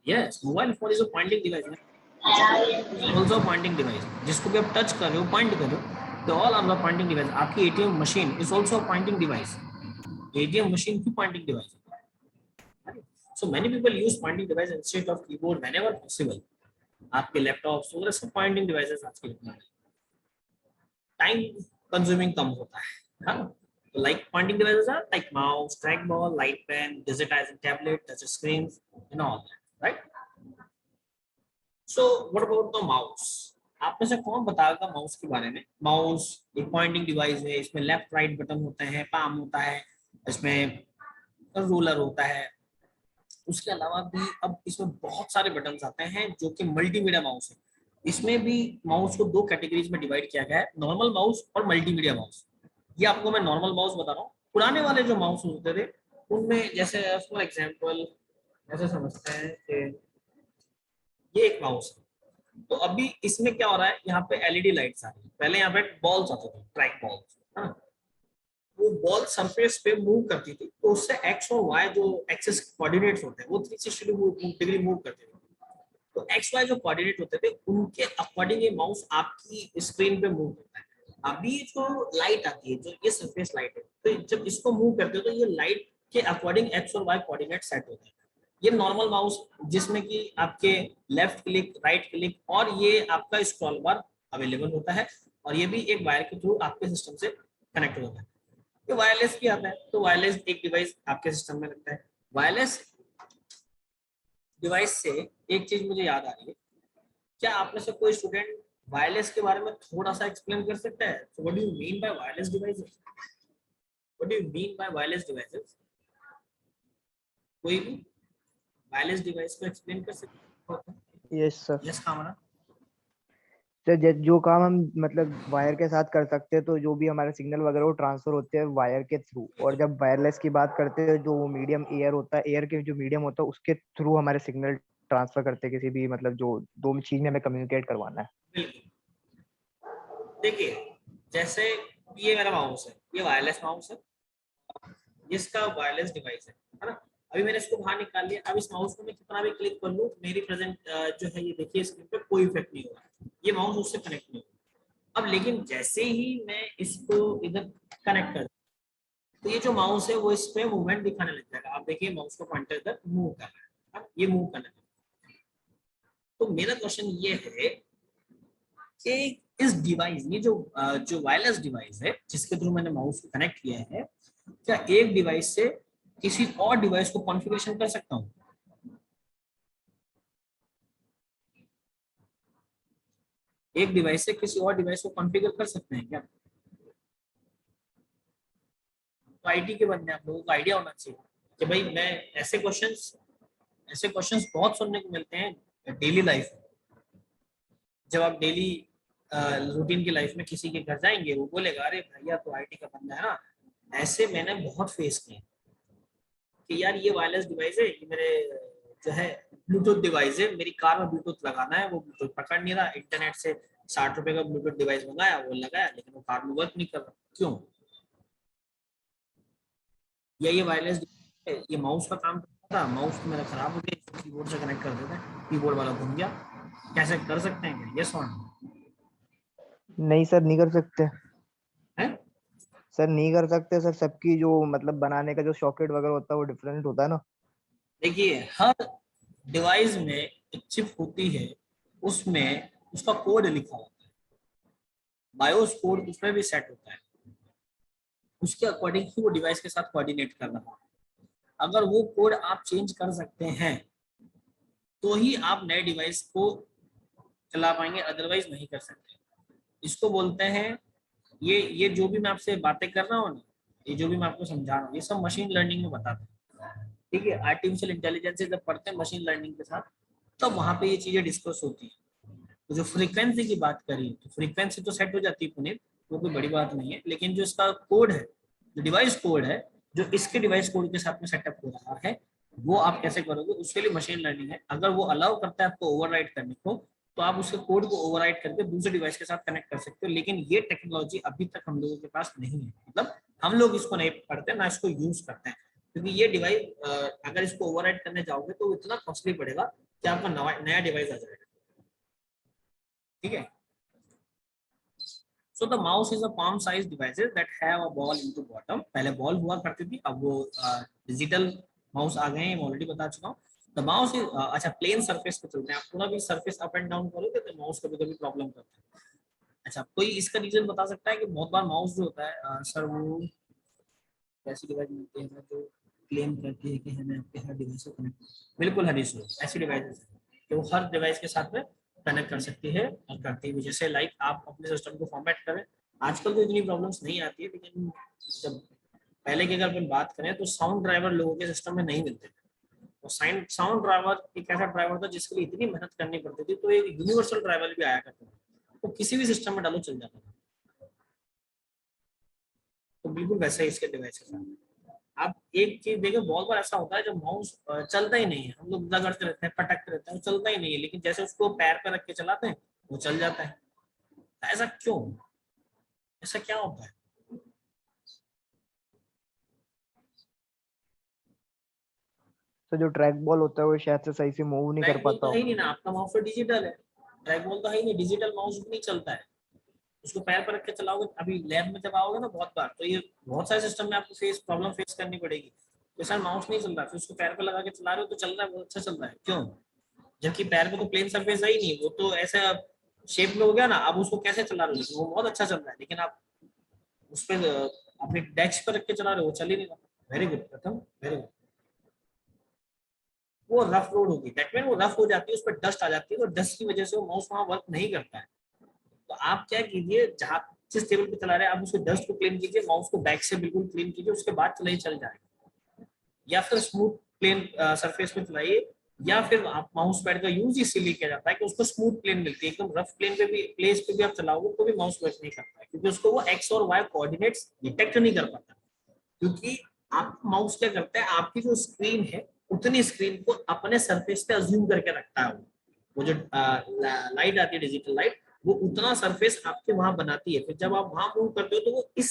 Yes, mobile phone is a pointing device, also pointing device. जिसको भी आप टच कर रहे हो, पॉइंट कर रहे हो, तो all are the pointing device. आपकी ATM machine is also a pointing device, ATM machine की pointing device. So many people use pointing device instead of keyboard whenever possible. आपके लैपटॉप्स वगैरह सब पॉइंटिंग डिवाइसेस आज के डेट में, time consuming कम होता है ना। तो like pointing devices are like mouse, track ball, light pen, digitizing tablet, touch screens and all that, right? So what about the mouse? आप में से कौन बताएगा माउस के बारे में? माउस एक पॉइंटिंग डिवाइस है, इसमें लेफ्ट राइट बटन होते हैं, पाम होता है, इसमें रूलर होता है। उसके अलावा भी अब इसमें बहुत सारे बटन्स आते हैं जो कि मल्टीमीडिया माउस है। इसमें भी माउस को दो कैटेगरीज में डिवाइड किया गया है, नॉर्मल माउस और मल्टीमीडिया माउस। ये आपको मैं नॉर्मल माउस बता रहा हूँ। पुराने वाले जो माउस होते थे उनमें जैसे फॉर एग्जांपल ऐसे समझते हैं कि ये एक माउस है, तो अभी इसमें क्या हो रहा है, यहाँ पे एलईडी लाइट्स आ रही है, पहले यहाँ पे बॉल्स आते थे, ट्रैक बॉल्स, है ना, वो बॉल सरफेस पे मूव करती थी, तो उससे एक्स और वाई जो एक्सिस कोऑर्डिनेट्स होते हैं वो 360 डिग्री मूव करते थे। तो एक्स वाई जो कोऑर्डिनेट होते थे उनके अकॉर्डिंग ये माउस आपकी स्क्रीन पे मूव करता है। अभी जो लाइट आती है, जो ये सरफेस लाइट है, तो जब इसको मूव करते हो तो ये लाइट के अकॉर्डिंग एक्स और वाई कोऑर्डिनेट सेट होते हैं। ये नॉर्मल माउस जिसमें कि आपके लेफ्ट क्लिक, राइट क्लिक और ये आपका स्क्रॉल बार अवेलेबल होता है, और ये भी एक वायर के थ्रू आपके सिस्टम से कनेक्ट होता है। ये वायरलेस भी आता है, तो वायरलेस एक डिवाइस आपके सिस्टम में लगता है। वायरलेस डिवाइस से एक चीज मुझे याद आ रही है, क्या आप में से कोई स्टूडेंट वायरलेस के बारे में थोड़ा सा एक्सप्लेन कर सकता है? So what do you mean by wireless devices? What do you mean by wireless devices? कोई भी वायरलेस डिवाइस को एक्सप्लेन कर सकता है? Yes sir. यस कामना। सर जो काम हम मतलब वायर के साथ कर सकते हैं, तो जो भी हमारे सिग्नल वगैरह वो ट्रांसफर होते हैं वायर के थ्रू, और जब वायरलेस की बात करते हैं, जो मीडियम एयर होता है, एयर के जो मीडियम होता है उसके थ्रू हमारे सिग्नल ट्रांसफर करते हैं किसी भी मतलब जो दो चीज में हमें कम्युनिकेट करवाना है। बिल्कुल। देखिए, जैसे ये मेरा माउस है, ये वायरलेस माउस है, जिसका वायरलेस डिवाइस है ना। अभी मैंने इसको बाहर निकाल लिया, अब इस माउस को मैं कितना भी क्लिक कर लूं, मेरी प्रेजेंट जो है ये देखिए स्क्रीन पे कोई इफेक्ट नहीं हो रहा, ये माउस उससे कनेक्ट नहीं हो। अब लेकिन जैसे ही मैं इसको इधर कनेक्ट कर, तो ये जो माउस है वो इस पे मूवमेंट दिखाने लग जाएगा। आप देखिए माउस का पॉइंटर इधर मूव कर रहा है, हाँ, ये मूव करने लगा। तो मेरा क्वेश्चन ये है कि इस डिवाइस, ये जो वायरलेस डिवाइस है जिसके थ्रू मैंने माउस को कनेक्ट किया है, क्या एक डिवाइस से किसी और डिवाइस को कॉन्फ़िगरेशन कर सकता हूँ? एक डिवाइस से किसी और डिवाइस को कॉन्फ़िगर कर सकते हैं क्या? तो आईटी के बंदे, आप लोगों को आइडिया होना चाहिए कि भाई मैं ऐसे क्वेश्चंस बहुत सुनने को मिलते हैं डेली लाइफ में। जब आप डेली रूटीन की लाइफ में किसी के घर जाएंगे, वो बोलेगा अरे भैया तो आईटी का बंदा है ना। ऐसे मैंने बहुत फेस किए कि यार ये वायरलेस डिवाइस है, ये मेरे जो है ब्लूटूथ डिवाइस है, मेरी कार में ब्लूटूथ लगाना है, वो ब्लूटूथ पकड़ नहीं रहा, इंटरनेट से 60 रुपए का ब्लूटूथ डिवाइस मंगाया, वो लगाया, लेकिन वो कार में वर्क नहीं कर रहा। क्यों? या ये वायरलेस, ये माउस का काम करता था, माउस तो मेरा खराब हो गया, इसको कीबोर्ड से कनेक्ट कर देते हैं, कीबोर्ड वाला घूम गया। कैसे कर सकते हैं क्या? यस और नो? नहीं सर, नहीं कर सकते। है? सर नहीं कर सकते सर, सबकी जो मतलब बनाने का जो सॉकेट वगैरह होता है वो डिफरेंट होता है ना। देखिए, हर डिवाइस में एक चिप होती है, उसमें उसका कोड लिखा होता है, बायोस कोड उसमें भी सेट होता है, उसके अकॉर्डिंग ही वो डिवाइस के साथ कोऑर्डिनेट कर रहा है। अगर वो कोड आप चेंज कर सकते हैं तो ही आप नए डिवाइस को चला पाएंगे, अदरवाइज नहीं कर सकते। इसको बोलते हैं, ये जो भी मैं आपसे बातें कर रहा हूँ ना, ये जो भी मैं आपको समझा रहा हूँ, ये सब मशीन लर्निंग में बताते हैं। ठीक है, आर्टिफिशियल इंटेलिजेंस से जब पढ़ते हैं मशीन लर्निंग के साथ, तब तो वहां पे ये चीजें डिस्कस होती है। तो जो फ्रीक्वेंसी की बात करी, तो फ्रीक्वेंसी तो सेट हो जाती है पुनीत, वो कोई बड़ी बात नहीं है, लेकिन जो इसका कोड है, जो डिवाइस कोड है, जो इसके डिवाइस कोड के साथ में सेटअप हो रहा है, वो आप कैसे करोगे, उसके लिए मशीन लर्निंग है। अगर वो अलाउ करता है आपको ओवरराइड करने को, तो आप उसके कोड को ओवरराइड करके दूसरे डिवाइस के साथ कनेक्ट कर सकते हो, लेकिन ये टेक्नोलॉजी अभी तक हम लोगों के पास नहीं है। मतलब हम लोग इसको नहीं पढ़ते, ना इसको यूज करते हैं, क्योंकि ये डिवाइस अगर इसको ओवरराइड करने जाओगे तो इतना कॉस्टली पड़ेगा कि आपका नया डिवाइस आ जाएगा। ठीक है। So the mouse is a palm-sized devices that have a ball into bottom. पहले बॉल हुआ करती थी, अब वो डिजिटल माउस आ गए हैं, मैं ऑलरेडी बता चुका हूँ। द माउस इज, अच्छा, प्लेन सरफेस पे चलते हैं, आप पूरा भी सरफेस अप एंड डाउन करोगे तो माउस कभी कभी प्रॉब्लम करता है। अच्छा, कोई इसका रीजन बता सकता है कि बहुत बार माउस जो होता है सर, वो ऐसी डिवाइस मिलती है जो क्लेम करती है कि हमें आपके हर डिवाइस को कनेक्ट, बिल्कुल हरीश सर, ऐसी डिवाइस कि वो हर डिवाइस के साथ में कनेक्ट कर सकती है और करती है। जैसे लाइक आप अपने सिस्टम को फॉर्मेट करें, आजकल तो इतनी प्रॉब्लम्स नहीं आती है, लेकिन जब पहले की अगर अपन बात करें तो साउंड ड्राइवर लोगों के सिस्टम में नहीं मिलते थे। और साउंड ड्राइवर एक ऐसा ड्राइवर था जिसके लिए इतनी मेहनत करनी पड़ती थी, तो एक यूनिवर्सल ड्राइवर भी आया करता था, तो किसी भी सिस्टम में डालो चल जाता था। तो बिल्कुल वैसा ही इसके डिवाइस के साथ। अब एक चीज देखो, बहुत बार ऐसा होता है जब माउस चलता ही नहीं है, हम लोग रगड़ते रहते हैं, पटकते रहते हैं, वो चलता ही नहीं है, लेकिन जैसे उसको पैर पे रख के चलाते हैं वो चल जाता है। ऐसा क्यों? ऐसा क्या होता है? तो जो ट्रैक बॉल होता है वो शायद से सही से मूव नहीं कर ट्रैक बॉल पाता तो है ही हो। नहीं ना, आपका माउस तो डिजिटल है। ट्रैक बॉल तो है ही नहीं, डिजिटल माउस भी नहीं चलता है। उसको पैर पर रख के चलाओगे, अभी लैब में जब आओगे ना बहुत बार, तो ये बहुत सारे सिस्टम में आपको प्रॉब्लम फेस करनी पड़ेगी। तो सर माउस नहीं चल रहा, फिर उसको पैर पर लगा के चला रहे हो तो चल रहा है, बहुत अच्छा चल रहा है, क्यों? जबकि पैर पे तो प्लेन सरफेस है ही नहीं, वो तो ऐसा शेप में हो गया ना, अब उसको कैसे चला रहे हो? लेकिन वो बहुत अच्छा चल रहा है, लेकिन आप उस पर अपने डेस्क पर रख के चला रहे हो, वो चल ही नहीं रहा। वेरी गुड प्रथम, वेरी गुड। वो रफ रोड होगी, दैट मीन वो रफ हो जाती है, उस पर डस्ट आ जाती है, तो डस्ट की वजह से वो माउस वहां वर्क नहीं करता है। तो आप क्या कीजिए, जहां जिस टेबल पे चला रहे हैं आप उसके डस्ट को क्लीन कीजिए, माउस को बैक से बिल्कुल क्लीन कीजिए, उसके बाद चलाइए, चल जाएगा। या फिर स्मूथ प्लेन सरफेस पे चलाइए, या फिर आप माउस पैड का यूज इसीलिए किया जाता है कि उसको स्मूथ प्लेन मिलती है, एकदम रफ प्लेन पे भी, प्लेस पे भी आप चलाओगे तो भी माउस वर्क नहीं करता है, क्योंकि उसको वो एक्स और वाई कोऑर्डिनेट्स डिटेक्ट नहीं कर पाता। क्योंकि आप माउस क्या करता है, आपकी जो स्क्रीन है उतनी स्क्रीन को अपने सरफेस पे अज्यूम करके रखता है। वो जो लाइट आती है, डिजिटल लाइट, वो उतना सरफेस आपके वहां बनाती है, फिर जब आप वहां मूव करते हो तो वो इस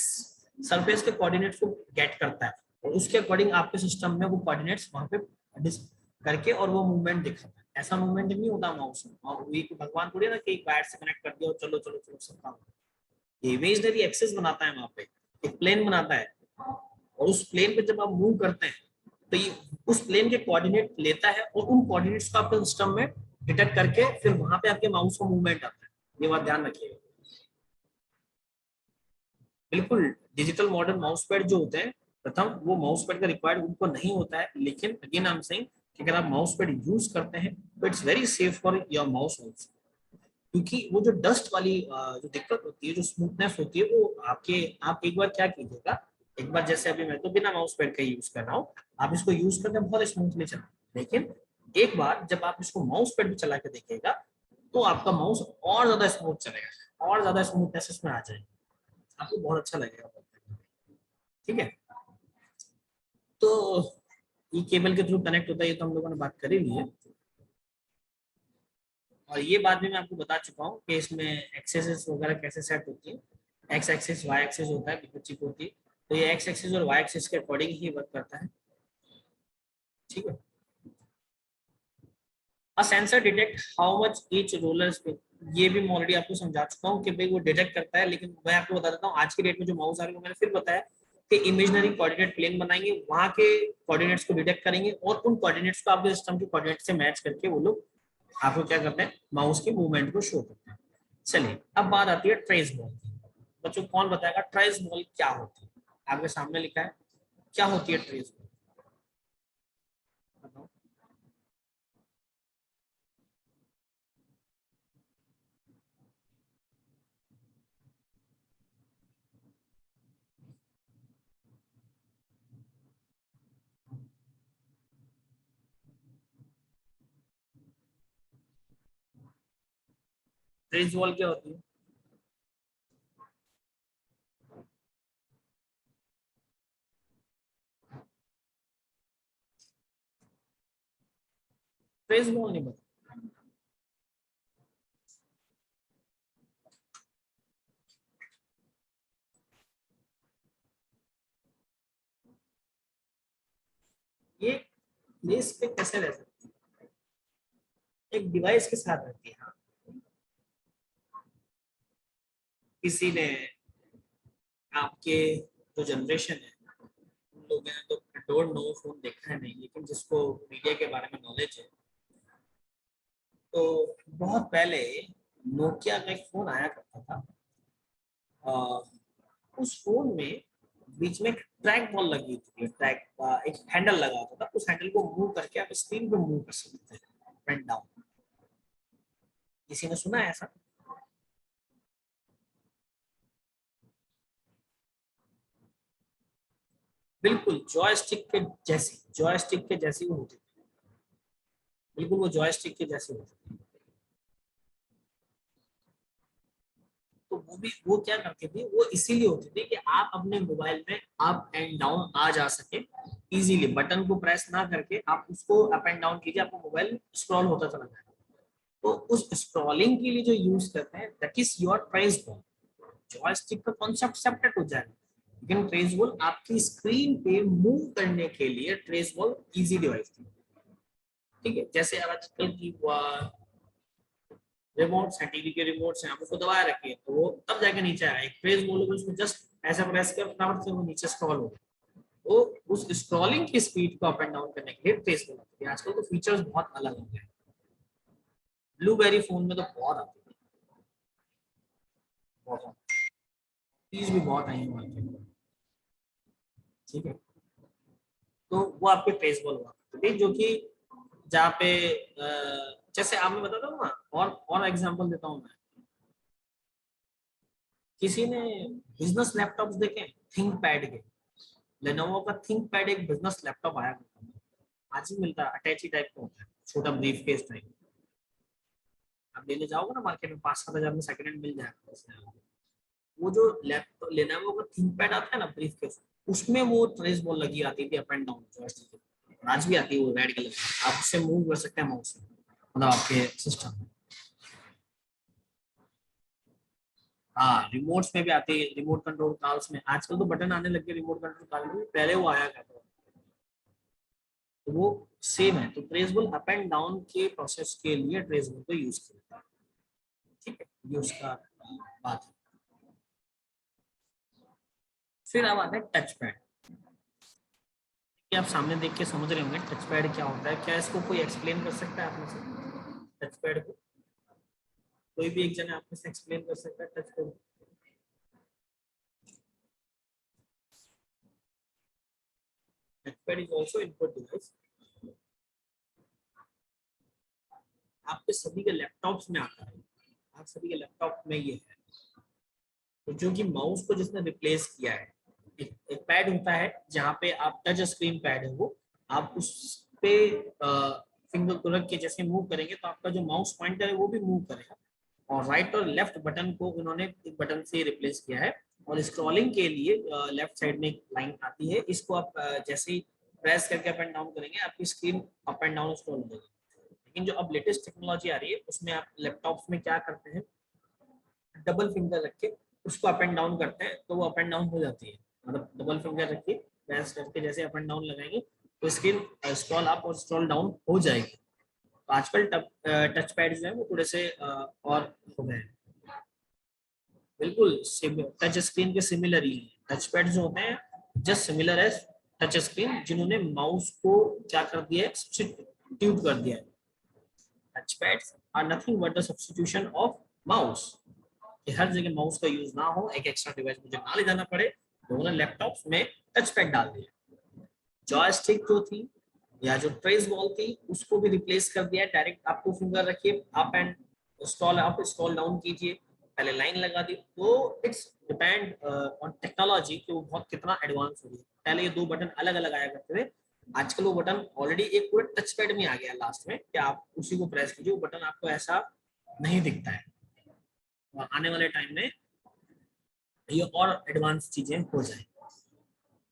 सरफेस के कोऑर्डिनेट्स को गेट करता है, और उसके अकॉर्डिंग आपके सिस्टम में वो कोऑर्डिनेट्स वहां पे करके और वो मूवमेंट दिखाता है। ऐसा मूवमेंट नहीं होता माउस में, और ये भगवान थोड़ी ना कि एक वायर से कनेक्ट कर दिया और चलो चलो चलो सब काम। इमेजनरी एक्सेस बनाता है वहां पे, एक प्लेन बनाता है, और उस प्लेन पे जब आप मूव करते हैं तो ये उस प्लेन के कोऑर्डिनेट लेता है, और उन कोऑर्डिनेट्स को आपके सिस्टम में डिटेक्ट करके फिर वहां पे आपके माउस का मूवमेंट आता है। ये बात ध्यान रखिएगा। बिल्कुल। डिजिटल मॉडर्न माउस पैड जो होते हैं, प्रथम वो माउस पैड का रिक्वायर्ड उनको नहीं होता है, लेकिन अगेन आई एम सेइंग कि अगर आप माउस पैड यूज करते हैं तो it's very safe for your mouse also. क्योंकि वो जो डस्ट वाली जो दिक्कत होती है, जो स्मूथनेस होती है, वो आपके, आप एक बार क्या कीजिएगा, एक बार जैसे अभी मैं तो बिना माउस पैड का यूज कर रहा हूँ, आप इसको यूज करके बहुत स्मूथली चला, लेकिन एक बार जब आप इसको माउस पैड भी चला के देखिएगा तो आपका माउस और ज्यादा स्मूथ चलेगा, और ज्यादा स्मूथनेस इसमें आ जाएगी, आपको बहुत अच्छा लगेगा। ठीक है। तो ये केबल के थ्रू कनेक्ट होता है, ये तो हम लोगों ने बात कर ही ली है। और ये बात भी मैं आपको बता चुका हूँ कि इसमें एक्सेस वगैरह कैसे सेट होती है। एक्स एक्सिस वाई एक्सिस होता है, बिल्कुल चिप होती है, तो ये एक्स एक्सिस और वाई एक्सिस के अकॉर्डिंग ही वर्क करता है। ठीक है। A sensor detect how much each roller spin, ये भी मैं ऑलरेडी आपको समझा चुका हूँ कि भाई वो डिटेक्ट करता है, लेकिन मैं आपको बता देता हूँ आज की डेट में जो माउस आ रही है, मैंने फिर बताया कि इमेजनरी कोऑर्डिनेट प्लेन बनाएंगे, वहां के कोऑर्डिनेट्स को डिटेक्ट करेंगे, और उन कोऑर्डिनेट्स को आपके सिस्टम के कोऑर्डिनेट से मैच करके वो लोग आपको क्या करते हैं, माउस के मूवमेंट को शो करते हैं। चलिए अब बात आती है ट्रेस बॉल की। बच्चों कौन बताएगा ट्रेस बॉल क्या होती है? आपके सामने लिखा है, क्या होती है ट्रेस बॉल? ट्रेस बॉल क्या होती है? ट्रेस बॉल नहीं बता। ये प्लेस पे कैसे रह सकती है? एक डिवाइस के साथ रहती है। हाँ, किसी ने, आपके जो जनरेशन है उन लोगों ने तो डोंट नो फोन देखा है नहीं, लेकिन जिसको मीडिया के बारे में नॉलेज है, तो बहुत पहले नोकिया का एक फोन आया करता था। आ, उस फोन में बीच में एक ट्रैक बॉल लगी थी, ट्रैक का एक हैंडल लगा होता था, उस हैंडल को मूव करके आप स्क्रीन पे मूव कर सकते थे, अप एंड डाउन। किसी ने सुना है ऐसा? बिल्कुल जॉयस्टिक के जैसी, जॉयस्टिक के जैसी वो होती थी, बिल्कुल वो जॉयस्टिक के जैसी होती थी। तो वो क्या करती थी, वो इसीलिए होती थी कि आप अपने मोबाइल में अप एंड डाउन आ जा सके इजीली, बटन को प्रेस ना करके आप उसको अप एंड डाउन कीजिए, आपका मोबाइल स्क्रॉल होता चला जाएगा। तो उस स्क्रॉलिंग के लिए जो यूज करते हैं that is your trace ball. Joystick का कॉन्सेप्ट सेपरेट हो जाएगा, लेकिन ट्रेस बॉल आपकी स्क्रीन पे मूव करने के लिए ट्रेस बॉल इजी डिवाइस थी। ठीक है, जैसे आजकल की रिमोट्स है, टीवी के रिमोट्स हैं, आप उसको दबाए रखिए तो वो तब जाके नीचे आएगा। एक ट्रेस बोलोगे उसमें जस्ट ऐसा प्रेस कर फटाफट से वो नीचे स्क्रॉल होगा। तो उस स्क्रॉलिंग की स्पीड को अप एंड डाउन करने के लिए ट्रेस बोलते हैं। आजकल तो फीचर्स बहुत अलग हो गए, ब्लूबेरी फोन में तो बहुत आते हैं, बहुत चीज भी बहुत आई है मार्केट में। ठीक है, तो वो आपके ट्रेस बॉल हुआ करते थे, जो कि जहाँ पे जैसे आपने बताता हूँ ना, और एग्जांपल देता हूँ मैं। किसी ने बिजनेस लैपटॉप्स देखे थिंक पैड के, लेनोवो का थिंक पैड एक बिजनेस लैपटॉप आया करता था, आज भी मिलता है, अटैची टाइप का होता है, छोटा ब्रीफ केस टाइप। आप लेने जाओगे ना मार्केट में 5-7 हजार में सेकंड हैंड मिल जाएगा। वो जो लैपटॉप लेनोवो का थिंक पैड आता है ना ब्रीफ केस, उसमें वो ट्रेस बॉल लगी आती थी अप एंड डाउन, आज भी आती है वो रेड कलर, आप उससे मूव कर सकते हैं माउस से, मतलब आपके सिस्टम में। हाँ, रिमोट्स में भी आती है, रिमोट कंट्रोल कार्स में आजकल तो बटन आने लगे रिमोट कंट्रोल कार में, पहले वो आया करता था। तो वो सेम है, तो ट्रेसबल अप एंड डाउन के प्रोसेस के लिए ट्रेसबल को यूज करता है। ठीक है, ये उसका बात है। फिर अब आता है टच पैड। आप सामने देख के समझ रहे होंगे टच पैड क्या होता है, क्या इसको कोई एक्सप्लेन कर सकता है आप में से? टच पैड को कोई भी एक जना आप में से एक्सप्लेन कर सकता है touch pad? Touch pad is also input device, आपके सभी के लैपटॉप्स में आता है, आप सभी के लैपटॉप में ये है। तो जो कि माउस को जिसने रिप्लेस किया है, एक पैड होता है जहाँ पे आप टच स्क्रीन पैड है वो, आप उस पे फिंगर को रख के जैसे मूव करेंगे तो आपका जो माउस पॉइंटर है वो भी मूव करेगा, और राइट और लेफ्ट बटन को उन्होंने एक बटन से रिप्लेस किया है। और स्क्रॉलिंग के लिए लेफ्ट साइड में एक लाइन आती है, इसको आप जैसे ही प्रेस करके अप एंड डाउन करेंगे आपकी screen up and down scroll हो जाएगी। लेकिन जो अब लेटेस्ट टेक्नोलॉजी आ रही है उसमें आप लैपटॉप्स में क्या करते हैं, डबल फिंगर रख के उसको अप एंड डाउन करते हैं तो वो अप एंड डाउन हो जाती है। मतलब डबल फिंगर रख के प्रेस करके जैसे अप एंड डाउन लगाएंगे तो स्क्रीन स्क्रॉल अप और स्क्रॉल डाउन हो जाएगी। तो आजकल टच पैड जो है वो थोड़े से और हो गए हैं, बिल्कुल टच स्क्रीन के सिमिलर ही है। टच पैड जो होते हैं जस्ट सिमिलर है टच स्क्रीन, जिन्होंने माउस को क्या कर दिया है, सब्स्टिट्यूट कर दिया है। Touch pads are nothing but the substitution of mouse, कि हर जगह माउस का यूज ना हो, एक एक्स्ट्रा डिवाइस मुझे ना ले जाना पड़े, तो उन्होंने लैपटॉप्स में टच पैड डाल दिया। जॉयस्टिक जो थी या जो ट्रेस बॉल थी उसको भी रिप्लेस कर दिया, डायरेक्ट आपको फिंगर रखिए up and scroll up scroll down कीजिए, पहले लाइन लगा दी। तो इट्स डिपेंड ऑन टेक्नोलॉजी कि वो बहुत कितना एडवांस हो गई। पहले ये दो बटन अलग अलग आया करते थे, आजकल वो बटन ऑलरेडी एक पूरे टच पैड में आ गया लास्ट में, कि आप उसी को प्रेस कीजिए, वो बटन आपको ऐसा नहीं दिखता है। और आने वाले टाइम में ये और एडवांस चीजें हो जाएंगी।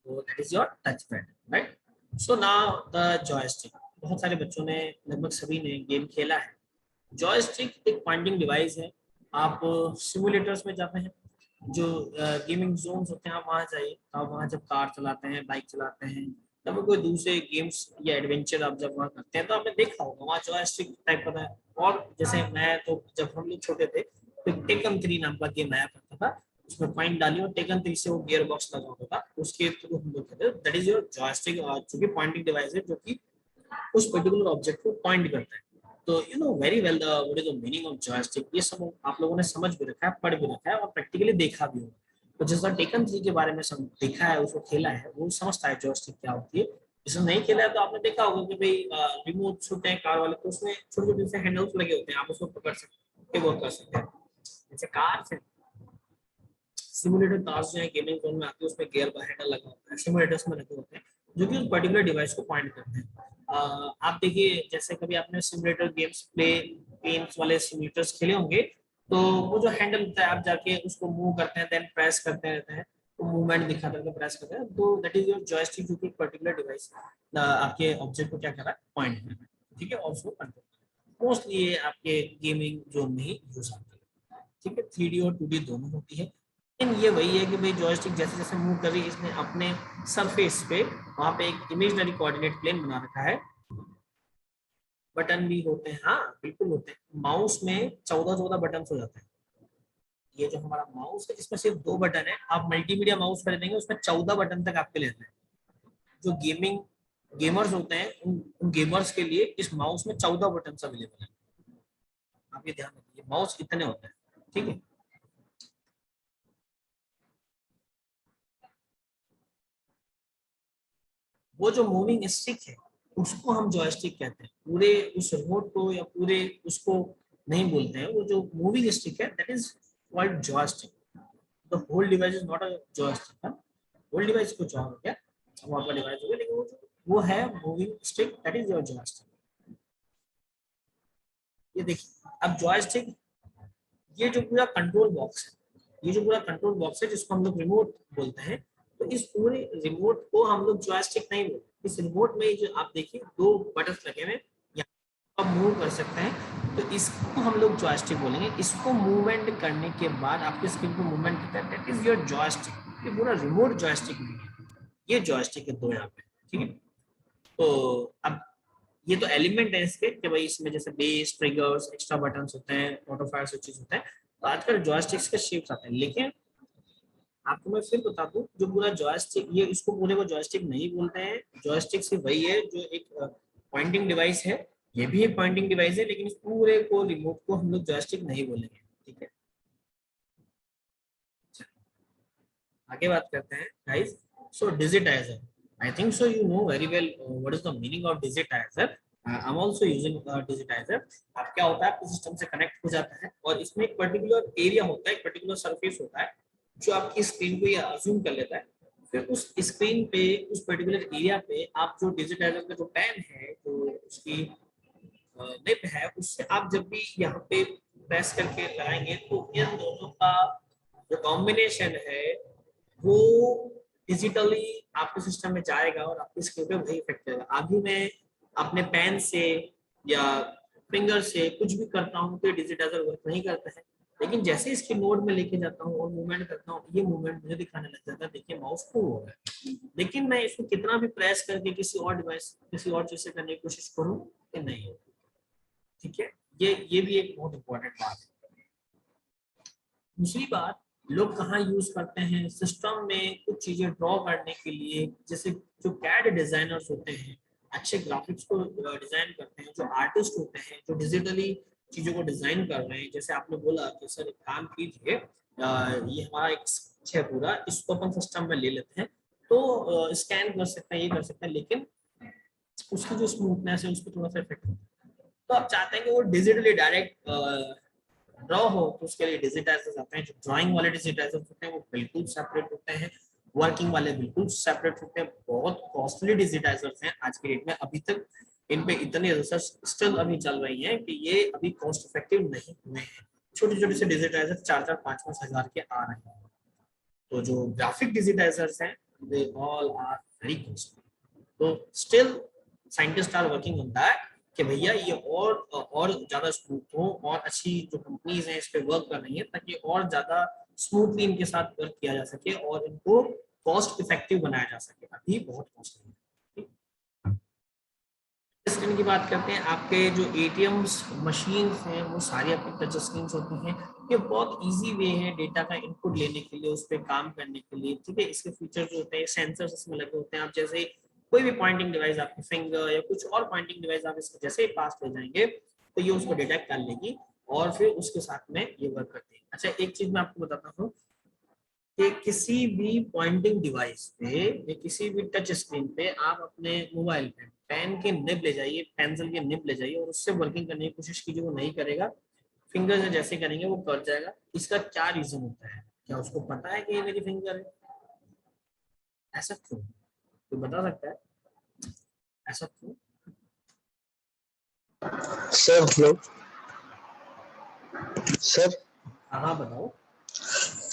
तो that is your touch pad, right? So now the joystick. बहुत सारे बच्चों ने, लगभग सभी ने गेम खेला है। जॉयस्टिक एक पॉइंटिंग डिवाइस है। आप सिमुलेटर्स में जाते हैं, जो गेमिंग जोन्स होते हैं, आप वहाँ जाइए, आप वहाँ जब कार चलाते हैं, बाइक चलाते हैं, तब कोई दूसरे गेम्स या एडवेंचर आप जब वहाँ करते हैं तो आपने देखा होगा वहाँ जॉयस्टिक टाइप का है। और जैसे मैं तो जब हम लोग छोटे थे तो टेकन 3 नाम का गेम आया करता था, उसमें पॉइंट डाली और टेकन 3 से वो गियर बॉक्स लगा होता था, उसके थ्रू हम लोग खेलते। दैट इज योर जॉयस्टिक, जो कि पॉइंटिंग डिवाइस है, जो कि उस पर्टिकुलर ऑब्जेक्ट को पॉइंट करता है। तो you know very well the what is the meaning of joystick, ये सब आप लोगों ने समझ भी रखा है, पढ़ भी रखा है और प्रैक्टिकली देखा भी होगा। तो जिसका टेकन 3 के बारे में देखा है, उसको खेला है, वो समझता है जॉयस्टिक क्या होती है। जिसने नहीं खेला है तो आपने देखा होगा कि भाई रिमोट होते हैं कार वाले, तो उसमें छोटे छोटे से हैंडल्स लगे होते हैं, आप उसको पकड़ सकते हैं, वर्क कर सकते हैं। जैसे कार से सिमुलेटर कार्स जो है गेमिंग जोन में आती है, उसमें गियर का हैंडल लगा होता है, सिमुलेटर्स में लगे होते हैं, जो कि उस पर्टिकुलर डिवाइस को पॉइंट करते हैं। आप देखिए, जैसे कभी आपने सिमुलेटर गेम्स प्ले गेम्स वाले सिमुलेटर्स खेले होंगे, तो वो जो हैंडल होता है आप जाके उसको मूव करते हैं, देन प्रेस करते रहते हैं, तो मूवमेंट दिखाता है, प्रेस करते हैं, तो दैट इज योर जॉयस्टिक, जो कि पर्टिकुलर डिवाइस आपके ऑब्जेक्ट को क्या कर रहा है, पॉइंट कर रहा है, ठीक है, और उसको कंट्रोल। मोस्टली ये आपके गेमिंग जोन में ही यूज आती है, ठीक है। 3D और 2D दोनों होती है, लेकिन ये वही है कि भाई जॉयस्टिक जैसे जैसे मूव कर रही है, इसने अपने सरफेस पे वहां पे एक इमेजिनरी कोऑर्डिनेट प्लेन बना रखा है। बटन भी होते हैं, हाँ बिल्कुल होते हैं। माउस में 14 बटन हो जाते हैं। ये जो हमारा माउस है इसमें सिर्फ 2 बटन है, आप मल्टीमीडिया माउस खरीदेंगे उसमें 14 बटन तक आपके लेते हैं। जो गेमर्स होते हैं उन गेमर्स के लिए इस माउस में 14 बटन अवेलेबल है। आप ये ध्यान रखिए, माउस इतने होते हैं, ठीक है। वो जो मूविंग स्टिक है उसको हम जॉयस्टिक कहते हैं, पूरे उस रिमोट को या पूरे उसको नहीं बोलते हैं। वो जो मूविंग स्टिक है that is called joystick. The whole device is not a joystick. Whole device कुछ और हो गया, वो आपका डिवाइस हो गया, लेकिन वो है moving stick, that is your joystick. ये देखिए अब जॉयस्टिक, ये जो पूरा कंट्रोल बॉक्स है, ये जो पूरा कंट्रोल बॉक्स है जिसको हम लोग रिमोट बोलते हैं, तो इस पूरे रिमोट को हम लोग जॉयस्टिक नहीं बोलते। इस रिमोट में जो आप देखिए 2 बटन लगे हुए हैं, यहाँ आप मूव कर सकते हैं, तो इसको हम लोग जॉयस्टिक बोलेंगे। इसको मूवमेंट करने के बाद आपके स्क्रीन को मूवमेंट करता है, दैट इज योर जॉयस्टिक। ये पूरा रिमोट जॉयस्टिक नहीं है, ये जॉयस्टिक है दो यहाँ पे, ठीक है। तो अब ये तो एलिमेंट है इसके कि भाई इसमें जैसे बेस, ट्रिगर्स, एक्स्ट्रा बटन्स होते हैं, ऑटो फायर स्विचेस होते हैं, तो आजकल जॉयस्टिक्स के शेप्स आते हैं। लेकिन आपको मैं फिर बता दूं, जो पूरा जॉयस्टिक, ये इसको पूरे को जॉयस्टिक नहीं बोलते हैं। जॉयस्टिक सिर्फ वही है जो एक पॉइंटिंग डिवाइस है, ये भी एक पॉइंटिंग डिवाइस है, लेकिन इस पूरे को रिमोट को हम लोग जॉयस्टिक नहीं बोलेंगे, ठीक है। आगे बात करते हैं guys. So digitiser, I think so you know very well what is the meaning of digitiser. I am also using digitiser. अब क्या होता है, आपके सिस्टम से कनेक्ट हो जाता है और इसमें एक पर्टिकुलर एरिया होता है, एक पर्टिकुलर सरफेस होता है जो आपकी स्क्रीन को ये अज्यूम कर लेता है। फिर उस स्क्रीन पे, उस पर्टिकुलर एरिया पे आप जो डिजिटाइजर का जो पेन है, जो उसकी निब है, उससे आप जब भी यहाँ पे प्रेस करके लगाएंगे तो इन दोनों का जो कॉम्बिनेशन है वो डिजिटली आपके सिस्टम में जाएगा और आपके स्क्रीन पे वही इफेक्ट करेगा। अभी मैं अपने पेन से या फिंगर से कुछ भी करता हूँ तो डिजिटाइजर वर्क नहीं करता है, लेकिन जैसे इसकी नोड में लेके जाता हूँ और मूवमेंट करता हूँ, ये मूवमेंट मुझे दिखाने लग जाता है। देखिए माउस मूव हो रहा है, लेकिन मैं इसको कितना भी प्रेस करके किसी और डिवाइस, किसी और चीज से करने की कोशिश करूँ, ये नहीं हो, ठीक है। ये भी एक बहुत इंपॉर्टेंट बात है। दूसरी बात, लोग कहाँ यूज करते हैं सिस्टम में कुछ चीजें ड्रॉ करने के लिए, जैसे जो कैड डिजाइनर्स होते हैं, अच्छे ग्राफिक्स को डिजाइन करते हैं, जो आर्टिस्ट होते हैं जो डिजिटली चीजों को डिजाइन कर रहे हैं। जैसे आपने बोला कि सर एक काम कीजिए, ये हमारा एक sketch है पूरा, इसको अपन सिस्टम में ले लेते हैं, तो स्कैन कर सकते हैं, ये कर सकते हैं, लेकिन उसकी जो स्मूथनेस है उस पर थोड़ा सा इफेक्ट होता है। तो आप चाहते हैं कि वो डिजिटली डायरेक्ट ड्रॉ हो, तो उसके लिए डिजिटाइजर्स आते हैं। जो ड्राइंग वाले डिजिटाइजर्स होते हैं वो बिल्कुल सेपरेट होते हैं, वर्किंग वाले बिल्कुल सेपरेट होते हैं। बहुत कॉस्टली डिजिटाइजर्स हैं आज के डेट में, अभी तक इन पे इतनी रिसर्च स्टिल अभी चल रही है कि ये अभी कॉस्ट इफेक्टिव नहीं हुए हैं। छोटे छोटे से डिजिटाइजर 4-4, 5-5 हजार के आ रहे हैं। तो जो ग्राफिक डिजिटाइजर्स हैं they all are very costly. तो still scientist are working on that कि भैया ये और ज्यादा स्मूथ हो, और अच्छी जो कंपनीज हैं इस पे वर्क कर रही हैं ताकि और ज्यादा स्मूथली इनके साथ वर्क किया जा सके और इनको कॉस्ट इफेक्टिव बनाया जा सके। अभी बहुत कॉस्टली है। स्क्रीन की बात करते हैं, आपके जो एटीएम्स मशीन हैं वो सारी आपकी टच स्क्रीन होती हैं। ये बहुत इजी वे है डेटा का इनपुट लेने के लिए, उस पर काम करने के लिए, ठीक है। इसके फीचर जो होते हैं, सेंसर्स इसमें लगे होते हैं। आप जैसे कोई भी पॉइंटिंग डिवाइस, आपकी फिंगर या कुछ और पॉइंटिंग डिवाइस आप इसके जैसे ही पास ले जाएंगे तो ये उसको डिटेक्ट कर लेगी और फिर उसके साथ में ये वर्क करती है। अच्छा एक चीज मैं आपको बताता हूँ कि किसी भी पॉइंटिंग डिवाइस पे या किसी भी टच स्क्रीन पे आप अपने मोबाइल पे पेन के निब ले जाइए, पेंसिल के निब ले जाइए और उससे वर्किंग करने की कोशिश कीजिए, वो नहीं करेगा। फिंगर से जैसे करेंगे वो कर जाएगा। इसका क्या रीजन होता है? क्या उसको पता है कि ये मेरी फिंगर है? ऐसा क्यों? कोई बता सकता है ऐसा क्यों? Sir hello sir. हाँ बताओ।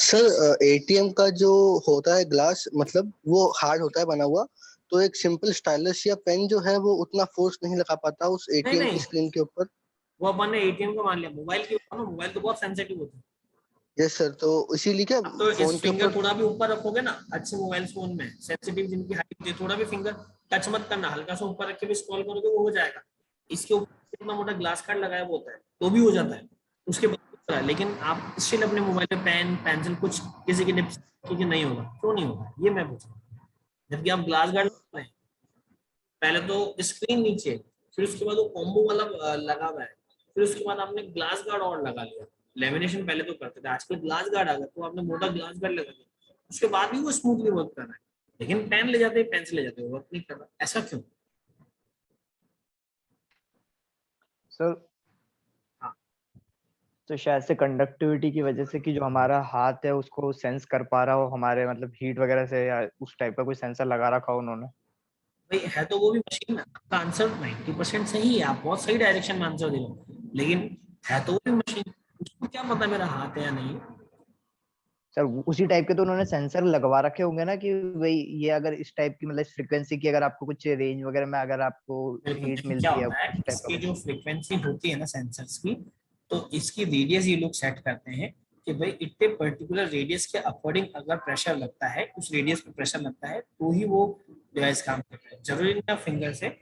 सर एटीएम का जो होता है ग्लास, मतलब वो हार्ड होता है बना हुआ, तो एक सिंपल स्टाइलस या पेन जो है वो उतना फोर्स नहीं लगा पाता उस नहीं एटीएम की नहीं, स्क्रीन के ऊपर। वो अपन ने एटीएम को मान लिया, मोबाइल की ऊपर ना, मोबाइल तो बहुत सेंसिटिव होता है। यस सर, तो इसीलिए क्या अब तो इस फोन के फिंगर ऊपर। थोड़ा भी ऊपर रखोगे ना, अच्छे मोबाइल फोन में सेंसिटिव जिनकी हाइट है, थोड़ा भी फिंगर टच मत करना, हल्का सा ऊपर रख के भी स्क्रॉल करोगे वो हो जाएगा। इसके ऊपर इतना मोटा ग्लास कार्ड लगाया हुआ होता है तो भी हो जाता है, उसके बाद भी होता है। लेकिन आप स्टिल अपने मोबाइल पे पेन पेंसिल कुछ किसी की टिप्स क्योंकि नहीं होगा, क्यों नहीं होगा ये मैं पूछ रहा हूँ। जबकि आप ग्लास गार्ड लगा रहे हैं, पहले तो स्क्रीन नीचे, फिर उसके बाद वो कॉम्बो वाला लगा हुआ है, फिर उसके बाद आपने ग्लास गार्ड और लगा लिया। लेमिनेशन पहले तो करते थे, आजकल ग्लास गार्ड आ गया तो आपने मोटा ग्लास गार्ड लगा दिया, उसके बाद भी वो स्मूथली वर्क कर रहा है। लेकिन पेन ले जाते हैं, पेंसिल ले जाते हैं, वर्क नहीं कर रहा, ऐसा क्यों? सर हाँ तो शायद से कंडक्टिविटी की वजह से कि जो हमारा हाथ है उसको सेंस कर पा रहा हो हमारे मतलब हीट वगैरह से, या उस टाइप का कोई सेंसर लगा रखा हो उन्होंने। भाई, है तो वो भी मशीन है। आपका आंसर 90% सही है, आप बहुत सही डायरेक्शन में आंसर दे रहे हो, लेकिन है तो वो भी मशीन, उसको क्या पता मेरा हाथ है या नहीं। सर उसी टाइप के तो उन्होंने सेंसर लगवा रखे होंगे ना, कि भाई ये अगर इस टाइप की मतलब फ्रीक्वेंसी की अगर आपको कुछ रेंज वगैरह में अगर आपको बिल्कुल, हीट देखिए क्या मिलती है होता है, उस टाइप का इसकी कुछ। जो फ्रीक्वेंसी होती है ना सेंसर्स की, तो इसकी रेडियस ये लोग सेट करते हैं कि भाई इतने पर्टिकुलर रेडियस के अकॉर्डिंग अगर प्रेशर लगता है, उस रेडियस पे प्रेशर लगता है तो ही वो डिवाइस काम करता है। जरूरी नहीं फिंगर से।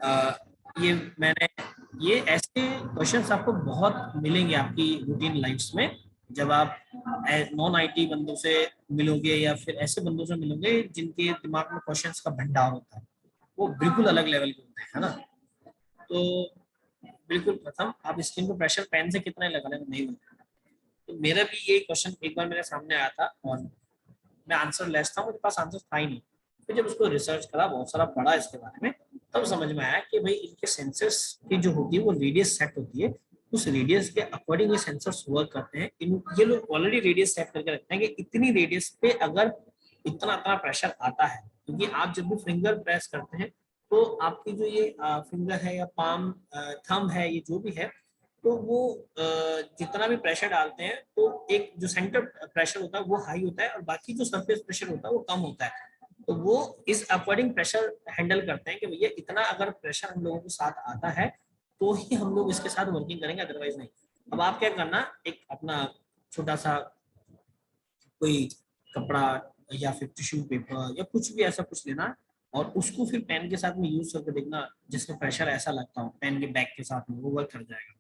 आ, ये मैंने ये ऐसे क्वेश्चंस आपको बहुत मिलेंगे आपकी रूटीन लाइफ्स में, जब आप नॉन आईटी बंदों से मिलोगे या फिर ऐसे बंदों से मिलोगे जिनके दिमाग में क्वेश्चंस का भंडार होता है, वो बिल्कुल अलग लेवल के होते हैं, है ना। तो बिल्कुल प्रथम, आप स्क्रीन पर प्रेशर पेन से कितना लगा रहे हैं नहीं होता। तो मेरा भी ये क्वेश्चन एक बार मेरे सामने आया था और मैं आंसर लेस था, मुझे पास आंसर था ही नहीं। फिर जब उसको रिसर्च करा, बहुत सारा पढ़ा इसके बारे में, तब समझ में आया कि भाई इनके सेंसर्स की जो होती है वो रेडियस सेट होती है, उस रेडियस के अकॉर्डिंग ये सेंसर्स वर्क करते हैं। इन ये लोग ऑलरेडी रेडियस सेट करके रखते हैं कि इतनी रेडियस पे अगर इतना इतना प्रेशर आता है, क्योंकि आप जब भी फिंगर प्रेस करते हैं तो आपकी जो ये फिंगर है या पाम थंब है, ये जो भी है, तो वो जितना भी प्रेशर डालते हैं तो एक जो सेंटर प्रेशर होता है वो हाई होता है और बाकी जो सरफेस प्रेशर होता है वो कम होता है। तो वो इस अकॉर्डिंग प्रेशर हैंडल करते हैं कि भैया इतना अगर प्रेशर हम लोगों के साथ आता है तो ही हम लोग इसके साथ वर्किंग करेंगे, अदरवाइज नहीं। अब आप क्या करना, एक अपना छोटा सा कोई कपड़ा या फिर टिश्यू पेपर या कुछ भी ऐसा कुछ लेना, और उसको फिर पेन के साथ में यूज करके देखना, जिसका प्रेशर ऐसा लगता हो पेन के बैक के साथ में, वो वर्क कर जाएगा।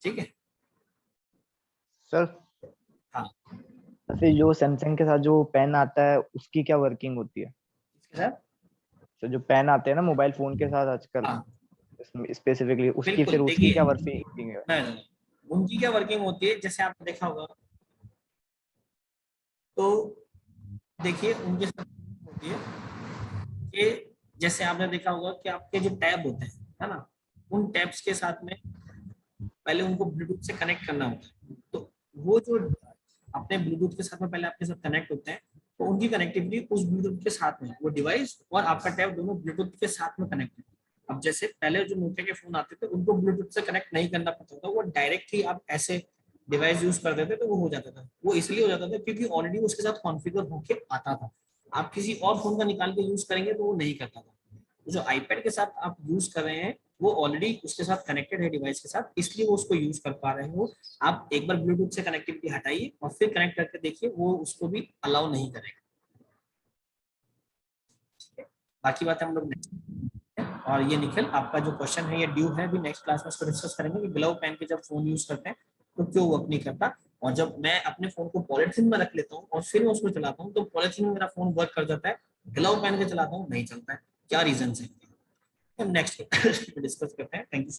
ठीक है। सर हाँ, फिर जो सैमसंग के साथ जो पेन आता है उसकी क्या वर्किंग होती है? इसके साथ तो जो पेन आते हैं ना मोबाइल फोन के साथ आजकल, हाँ स्पेसिफिकली उसकी बिल्कुल, फिर उसकी देखिए क्या वर्किंग है? नहीं, उनकी क्या वर्किंग होती है, जैसे आपने देखा होगा, तो देखिए उनके साथ होती है कि जैसे आपने देखा होगा कि आपके जो टैब होते हैं, है ना, उन टैब्स के साथ में पहले उनको ब्लूटूथ से कनेक्ट करना होता है। तो वो जो अपने ब्लूटूथ के साथ में पहले आपके साथ कनेक्ट होते हैं, तो उनकी कनेक्टिविटी उस ब्लूटूथ के साथ में, वो डिवाइस और आपका टैब दोनों ब्लूटूथ के साथ में कनेक्ट है। अब जैसे पहले जो नोकिया के फोन आते थे उनको ब्लूटूथ से कनेक्ट नहीं करना पड़ता था, वो डायरेक्ट ही आप ऐसे डिवाइस यूज कर देते तो वो हो जाता था। वो इसलिए हो जाता था क्योंकि ऑलरेडी उसके साथ कॉन्फ़िगर होके आता था। आप किसी और फोन का निकाल के यूज करेंगे तो वो नहीं करता था। जो आईपैड के साथ आप यूज कर रहे हैं वो ऑलरेडी उसके साथ कनेक्टेड है डिवाइस के साथ, इसलिए वो उसको यूज कर पा रहे हो। आप एक बार ब्लूटूथ से कनेक्टिविटी हटाइए और फिर कनेक्ट करके देखिए, वो उसको भी अलाउ नहीं करेगा। बाकी बात हम लोग next, और ये निखिल आपका जो क्वेश्चन है ये ड्यू है, अभी नेक्स्ट क्लास में इसको डिस्कस करेंगे कि ग्लव पेन के जब फोन यूज करते हैं तो क्यों वर्क नहीं करता। और जब मैं अपने फोन को पॉलिथीन में रख लेता हूँ और फिर मैं उसको चलाता हूँ तो पॉलिथीन में मेरा फोन वर्क कर जाता है, ग्लव पेन के चलाता हूँ नहीं चलता है, क्या रीजन है। नेक्स्ट डिस्कस करते हैं। Thank you.